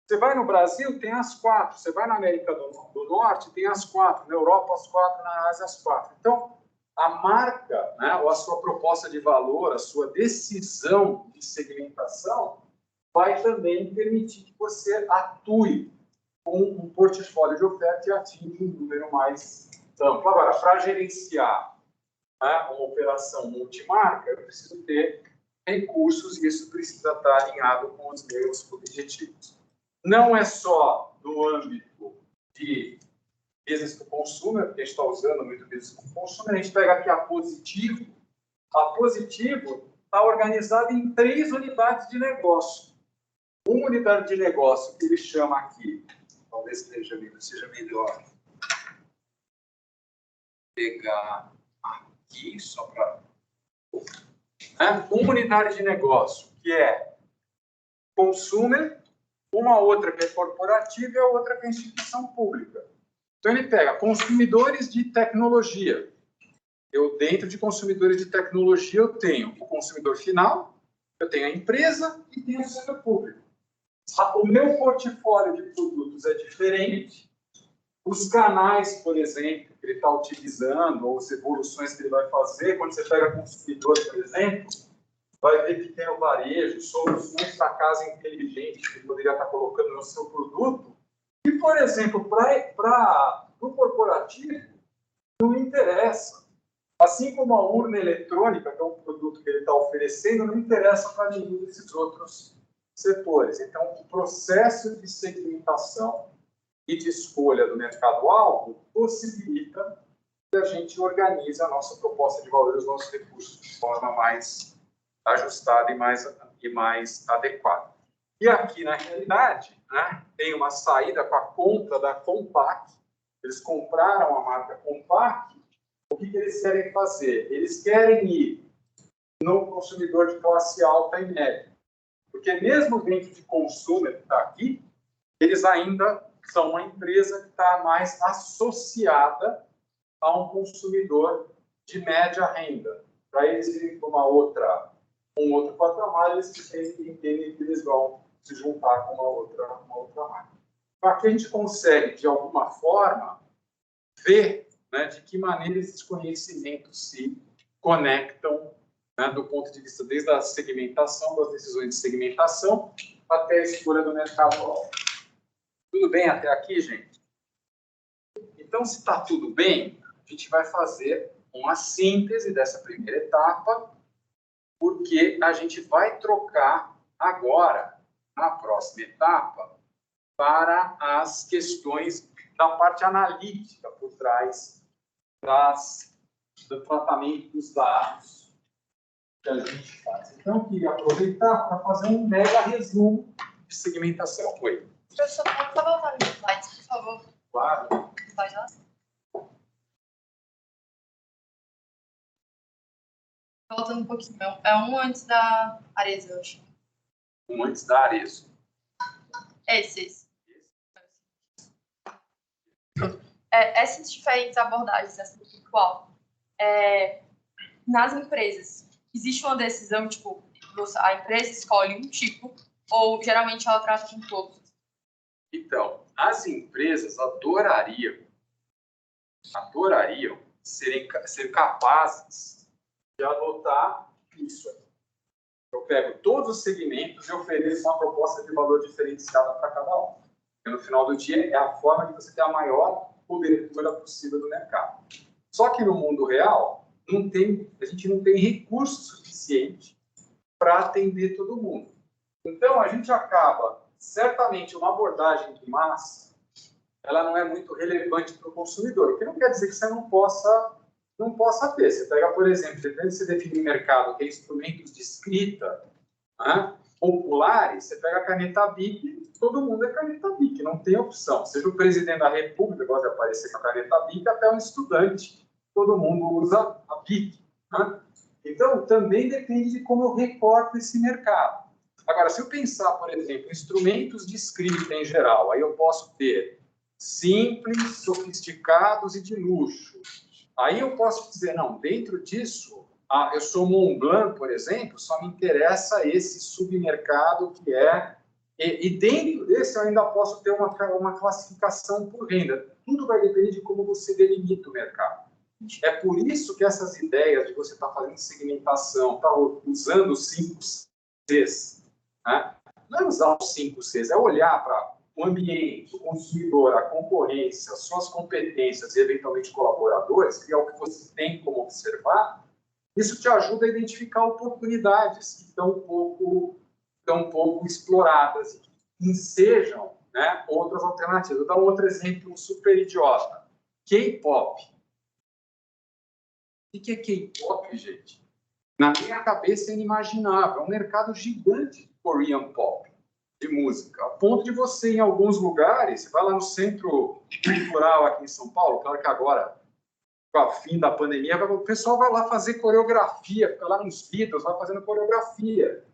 Você vai no Brasil, tem as 4. Você vai na América do Norte, tem as 4. Na Europa, as 4. Na Ásia, as 4. Então, a marca, né, ou a sua proposta de valor, a sua decisão de segmentação, vai também permitir que você atue com um portfólio de oferta e atinja um número mais amplo. Agora, para gerenciar, né, uma operação multimarca, eu preciso ter recursos e isso precisa estar alinhado com os meus objetivos. Não é só no âmbito de business to consumer, porque a gente está usando muito business to consumer, a gente pega aqui a Positivo. A Positivo está organizada em 3 unidades de negócio. Uma unidade de negócio que ele chama aqui, talvez seja melhor pegar aqui, só para... Uma unidade de negócio que é consumer, uma outra que é corporativa e a outra que é instituição pública. Então, ele pega consumidores de tecnologia. Dentro de consumidores de tecnologia, eu tenho o consumidor final, eu tenho a empresa e tenho o setor público. O meu portfólio de produtos é diferente. Os canais, por exemplo, que ele está utilizando, ou as evoluções que ele vai fazer, quando você pega consumidor, por exemplo, vai ver que tem o varejo, soluções para casa inteligente que poderia estar colocando no seu produto. E, por exemplo, para o corporativo, não interessa. Assim como a urna eletrônica, que é um produto que ele está oferecendo, não interessa para nenhum desses outros setores. Então, o processo de segmentação e de escolha do mercado-alvo possibilita que a gente organize a nossa proposta de valor e os nossos recursos de forma mais ajustada e mais adequada. E aqui, na realidade, né, tem uma saída com a compra da Compaq. Eles compraram a marca Compaq. O que eles querem fazer? Eles querem ir no consumidor de classe alta e média. Porque mesmo dentro de consumer que está aqui, eles ainda são uma empresa que está mais associada a um consumidor de média renda. Para eles irem para um outro patamar, eles entendem que eles vão se juntar com uma outra marca. Então, aqui a gente consegue, de alguma forma, ver, né, de que maneira esses conhecimentos se conectam, né, do ponto de vista desde a segmentação, das decisões de segmentação, até a escolha do mercado-alvo. Tudo bem até aqui, gente? Então, se está tudo bem, a gente vai fazer uma síntese dessa primeira etapa, porque a gente vai trocar agora, na próxima etapa, para as questões da parte analítica por trás do tratamento dos dados que a gente faz. Então, eu queria aproveitar para fazer um mega resumo de segmentação. Oi. Professor, pode só voltar nos slides, por favor? Claro. Slide lá. Voltando um pouquinho. É um antes da Arezzo, eu acho. Um antes da Arezzo. Esse. Essas diferentes abordagens, essa virtual, nas empresas, existe uma decisão, tipo, a empresa escolhe um tipo, ou geralmente ela trata com todos? Então, as empresas adorariam ser capazes de adotar isso. Eu pego todos os segmentos e ofereço uma proposta de valor diferenciada para cada um. Porque no final do dia é a forma de você ter a maior cobertura possível do mercado. Só que no mundo real, a gente não tem recurso suficiente para atender todo mundo. Então, a gente acaba, certamente, uma abordagem de massa, ela não é muito relevante para o consumidor, o que não quer dizer que você não possa ter. Você pega, por exemplo, depende de você definir mercado, que é instrumentos de escrita, né, populares, você pega a caneta Bic, todo mundo é caneta Bic, não tem opção. Seja o presidente da República, gosta de aparecer com a caneta Bic, até um estudante, todo mundo usa a Bic. Né? Então, também depende de como eu recorto esse mercado. Agora, se eu pensar, por exemplo, instrumentos de escrita em geral, aí eu posso ter simples, sofisticados e de luxo. Aí eu posso dizer, não, dentro disso, eu sou Montblanc, por exemplo, só me interessa esse submercado que é... E dentro desse eu ainda posso ter uma classificação por renda. Tudo vai depender de como você delimita o mercado. É por isso que essas ideias de você estar fazendo segmentação, estar usando os 5 Cs, né? Não é usar os 5 Cs, é olhar para o ambiente, o consumidor, a concorrência, suas competências e, eventualmente, colaboradores, que é o que você tem como observar. Isso te ajuda a identificar oportunidades que estão um pouco exploradas e que ensejam, né, outras alternativas. Vou dar um outro exemplo super idiota. K-pop. O que é K-pop, gente? Na minha cabeça é inimaginável. É um mercado gigante de Korean pop, de música. A ponto de você, em alguns lugares, você vai lá no Centro Cultural aqui em São Paulo, claro que agora, com o fim da pandemia, o pessoal vai lá fazer coreografia, fica lá nos Beatles, vai fazendo coreografia.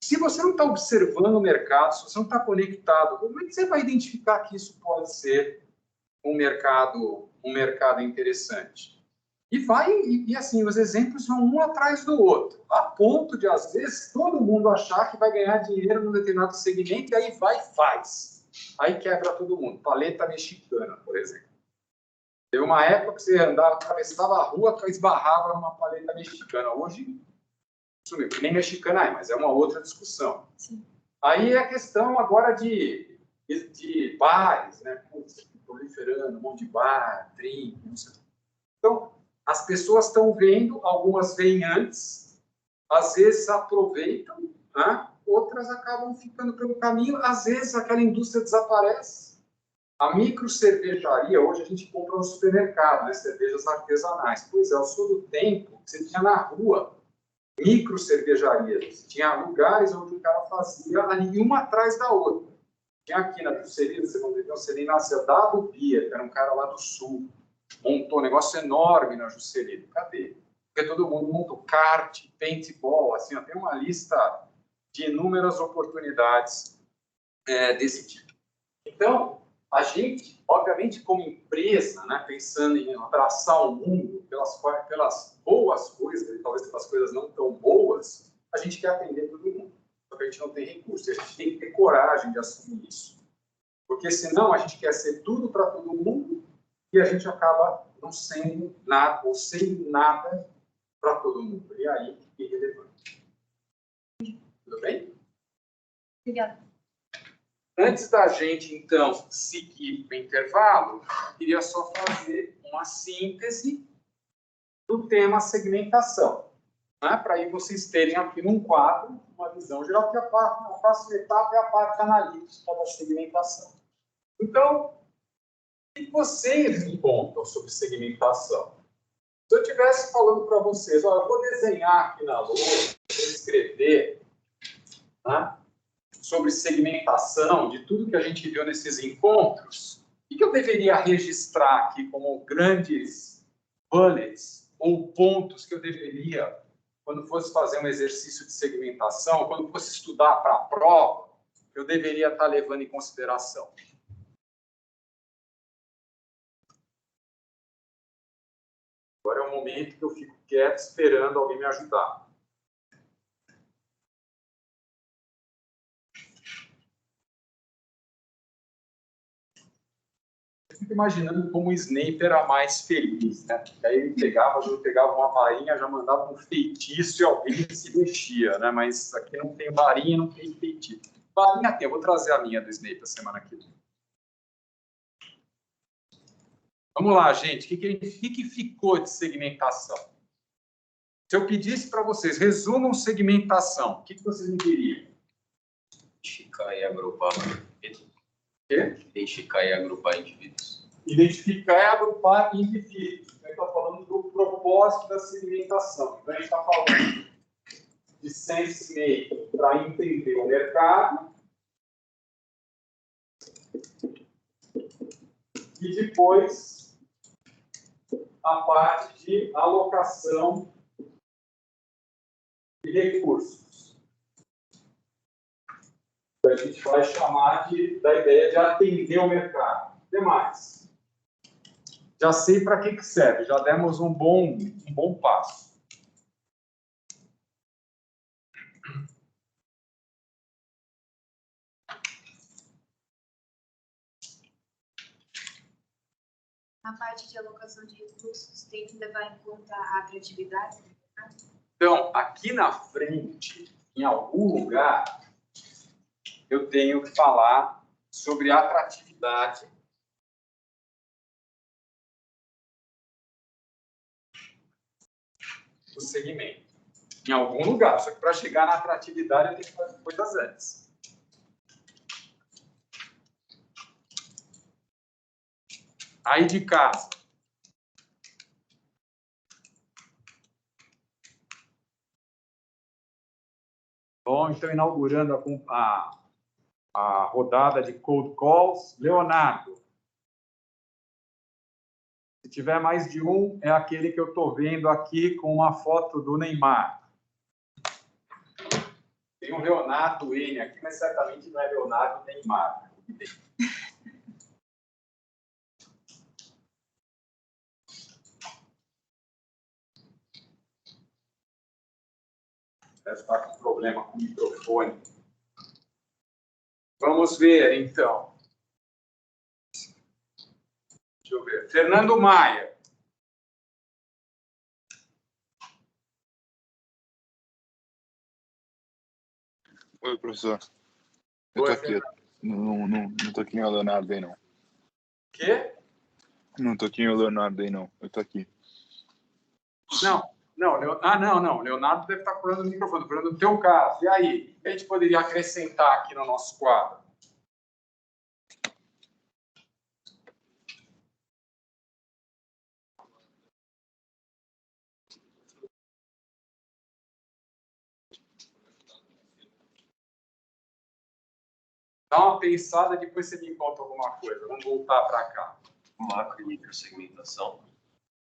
Se você não está observando o mercado, se você não está conectado, como é que você vai identificar que isso pode ser um mercado interessante? E assim, os exemplos vão um atrás do outro, a ponto de, às vezes, todo mundo achar que vai ganhar dinheiro num determinado segmento, e aí vai e faz. Aí quebra todo mundo. Paleta mexicana, por exemplo. Teve uma época que você andava, atravessava a rua, esbarrava numa paleta mexicana. Hoje, sumiu, nem mexicana é, mas é uma outra discussão. Sim. Aí é a questão agora de bares, né? Proliferando, um monte de bar, drink, não sei. Então, as pessoas estão vendo, algumas vêm antes, às vezes aproveitam, né? Outras acabam ficando pelo caminho, às vezes aquela indústria desaparece. A microcervejaria, hoje a gente compra no supermercado, né? Cervejas artesanais. Pois é, eu sou do tempo que você tinha na rua microcervejarias. Tinha lugares onde o cara fazia ali uma atrás da outra. Tinha aqui na Juscelino, você não viu, você nem nasceu, Dado Bia, que era um cara lá do sul. Montou um negócio enorme na Juscelino. Cadê? Porque todo mundo montou kart, paintball, assim, ó, tem uma lista de inúmeras oportunidades desse tipo. Então, a gente, obviamente, como empresa, né, pensando em abraçar o mundo pelas boas coisas, e talvez pelas coisas não tão boas, a gente quer atender todo mundo. Só que a gente não tem recurso, e a gente tem que ter coragem de assumir isso. Porque senão a gente quer ser tudo para todo mundo e a gente acaba não sendo nada, ou sendo nada para todo mundo. E aí, irrelevante. Tudo bem? Obrigada. Antes da gente, então, seguir para o intervalo, eu queria só fazer uma síntese do tema segmentação, né? Para aí vocês terem aqui num quadro uma visão geral, que a próxima etapa é a parte analítica da segmentação. Então, o que vocês me contam sobre segmentação? Se eu estivesse falando para vocês, olha, eu vou desenhar aqui na lousa, vou escrever, né, sobre segmentação, de tudo que a gente viu nesses encontros, o que eu deveria registrar aqui como grandes bullets ou pontos que eu deveria, quando fosse fazer um exercício de segmentação, quando fosse estudar para a prova, eu deveria estar levando em consideração? Agora é o momento que eu fico quieto esperando alguém me ajudar. Eu fico imaginando como o Snape era mais feliz, né? Aí ele pegava uma varinha, já mandava um feitiço e alguém se mexia, né? Mas aqui não tem varinha, não tem feitiço. Varinha tem, eu vou trazer a minha do Snape a semana que vem. Vamos lá, gente. O que ficou de segmentação? Se eu pedisse para vocês, resumam segmentação, o que vocês me diriam? Identificar e agrupar Identificar e agrupar indivíduos. Identificar e agrupar indivíduos. A gente está falando do propósito da segmentação. Então, a gente está falando de sense making para entender o mercado e depois a parte de alocação de recursos. A gente vai chamar da ideia de atender o mercado. O que mais? Já sei para que serve, já demos um bom passo. Na parte de alocação de recursos, tem que levar em conta a atratividade? Então, aqui na frente, em algum lugar, eu tenho que falar sobre a atratividade do segmento. Em algum lugar. Só que para chegar na atratividade, eu tenho que fazer coisas antes. Aí de casa. Bom, então inaugurando a rodada de cold calls. Leonardo. Se tiver mais de um, é aquele que eu estou vendo aqui com uma foto do Neymar. Tem um Leonardo N aqui, mas certamente não é Leonardo Neymar. Deve estar com problema com o microfone. Vamos ver, então. Deixa eu ver. Fernando Maia. Oi, professor. Eu tô aqui. Não tô aqui em Leonardo aí, não. Quê? Não tô aqui em Leonardo aí, não. Eu tô aqui. Não. Não. Leonardo deve estar falando no microfone, falando no teu caso. E aí? O que a gente poderia acrescentar aqui no nosso quadro? Dá uma pensada, depois você me conta alguma coisa. Vamos voltar para cá. Macro e microsegmentação.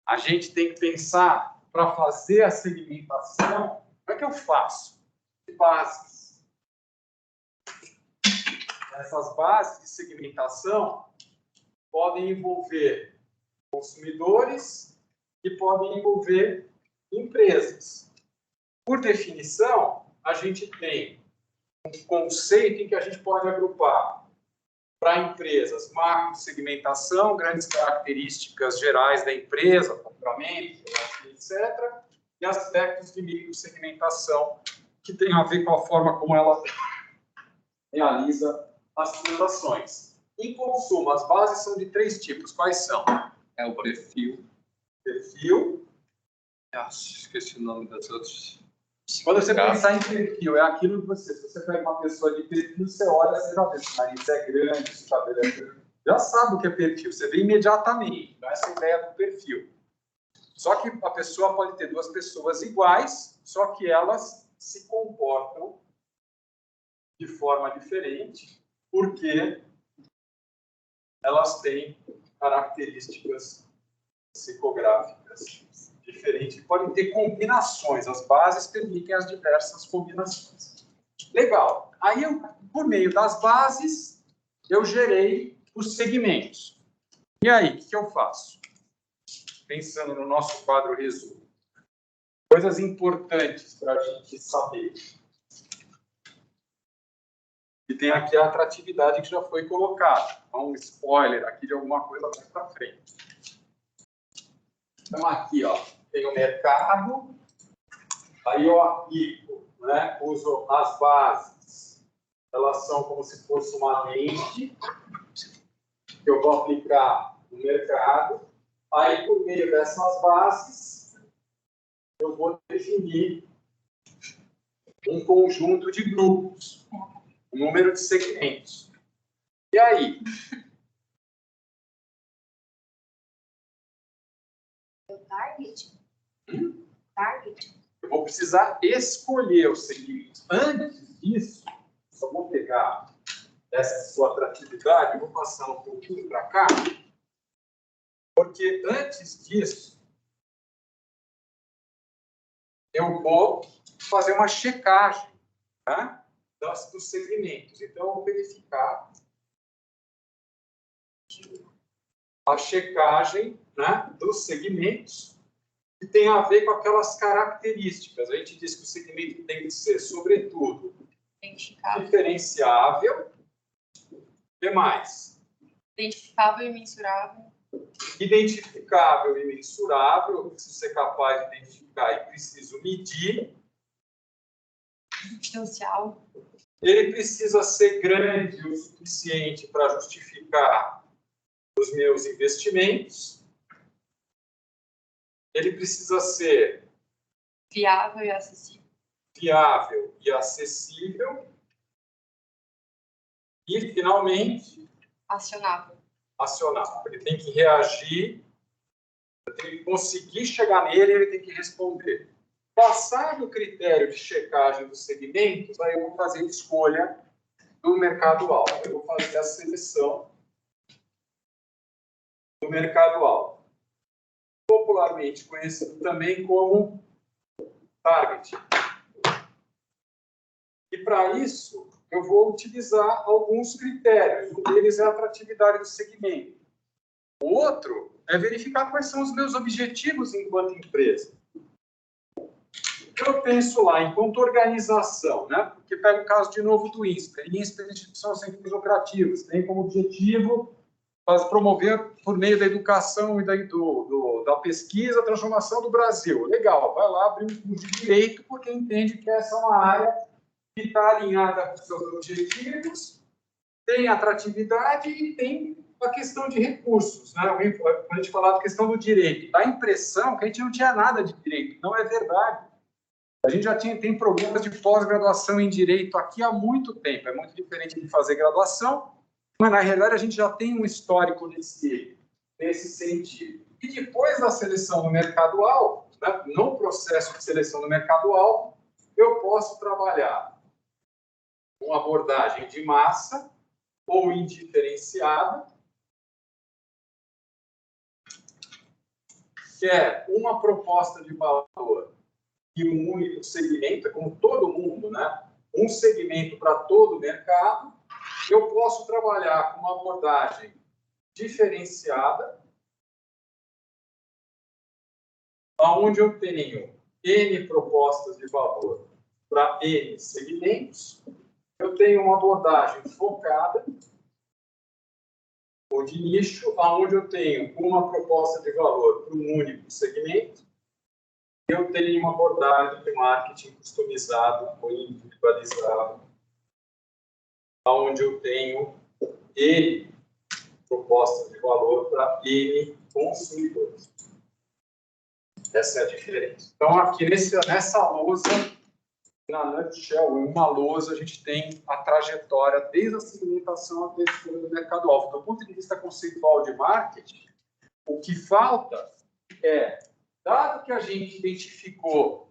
A gente tem que pensar, para fazer a segmentação, como é que eu faço? Bases. Essas bases de segmentação podem envolver consumidores e podem envolver empresas. Por definição, a gente tem um conceito em que a gente pode agrupar para empresas macro segmentação, grandes características gerais da empresa, faturamento, etc., e aspectos de microsegmentação que tem a ver com a forma como ela realiza as transações. Em consumo, as bases são de 3 tipos. Quais são? É o perfil. Perfil. Esqueci o nome das outras. Quando você pensar em perfil, é aquilo que você... Se você pega uma pessoa de perfil, você olha, você já vê se o nariz é grande, se o cabelo é grande. Já sabe o que é perfil, você vê imediatamente. Então, essa é a ideia do perfil. Só que a pessoa pode ter 2 pessoas iguais, só que elas se comportam de forma diferente, porque elas têm características psicográficas diferentes. Podem ter combinações, as bases permitem as diversas combinações. Legal. Aí, por meio das bases, eu gerei os segmentos. E aí, o que eu faço? Pensando no nosso quadro resumo. Coisas importantes para a gente saber. E tem aqui a atratividade que já foi colocada. Então, um spoiler aqui de alguma coisa mais para frente. Então, aqui, ó, tem o mercado. Aí eu aplico, né, uso as bases. Elas são como se fosse uma lente que eu vou aplicar no mercado. Aí, por meio dessas bases, eu vou definir um conjunto de grupos, um número de segmentos. E aí? O target? Target? Eu vou precisar escolher o segmento. Antes disso, só vou pegar essa sua atratividade, vou passar um pouquinho para cá, porque antes disso, eu vou fazer uma checagem, tá, dos segmentos. Então, eu vou verificar a checagem, né, dos segmentos que tem a ver com aquelas características. A gente diz que o segmento tem que ser, sobretudo, diferenciável. O que mais? Identificável e mensurável. Identificável e mensurável. Eu preciso ser capaz de identificar e preciso medir. Substancial. Ele precisa ser grande o suficiente para justificar os meus investimentos. Ele precisa ser Viável e acessível. viável e acessível. E, finalmente, Acionável. acionável. Ele tem que reagir, eu tenho que conseguir chegar nele e ele tem que responder. Passado o critério de checagem dos segmentos, aí eu vou fazer a escolha do mercado-alvo. Eu vou fazer a seleção do mercado-alvo. Popularmente conhecido também como target. E para isso, eu vou utilizar alguns critérios. Um deles é a atratividade do segmento. O outro é verificar quais são os meus objetivos enquanto empresa. Eu penso lá enquanto organização, né? Porque pega o caso de novo do INSPER. INSPER, instituição sem fins lucrativos, tem como objetivo promover, por meio da educação e da pesquisa, a transformação do Brasil. Legal, vai lá abrir um curso de direito, porque entende que essa é uma área que está alinhada com os seus objetivos, tem atratividade e tem a questão de recursos. Né? Quando a gente falar da questão do direito, dá a impressão que a gente não tinha nada de direito. Não é verdade. A gente já tem programas de pós-graduação em direito aqui há muito tempo. É muito diferente de fazer graduação, mas, na realidade, a gente já tem um histórico nesse sentido. E depois da seleção do mercado-alvo, né, no processo de seleção do mercado-alvo, eu posso trabalhar com abordagem de massa ou indiferenciada, que é uma proposta de valor e um único segmento, é como todo mundo, né? Um segmento para todo o mercado. Eu posso trabalhar com uma abordagem diferenciada, onde eu tenho N propostas de valor para N segmentos. Eu tenho uma abordagem focada, ou de nicho, onde eu tenho uma proposta de valor para um único segmento. Eu tenho uma abordagem de marketing customizado ou individualizado, onde eu tenho N propostas de valor para N consumidores. Essa é a diferença. Então, aqui nessa lousa, na nutshell, em uma lousa, a gente tem a trajetória desde a segmentação até a escolha do mercado-alvo. Do ponto de vista conceitual de marketing, o que falta é, dado que a gente identificou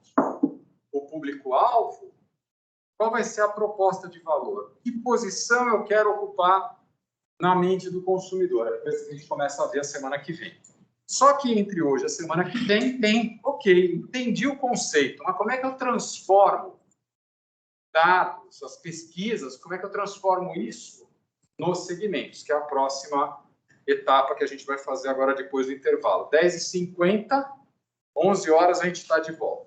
o público-alvo, qual vai ser a proposta de valor? Que posição eu quero ocupar na mente do consumidor? É coisa que a gente começa a ver a semana que vem. Só que entre hoje e a semana que vem ok, entendi o conceito, mas como é que eu transformo dados, as pesquisas, como é que eu transformo isso nos segmentos, que é a próxima etapa que a gente vai fazer agora depois do intervalo. 10h50, 11 horas a gente está de volta.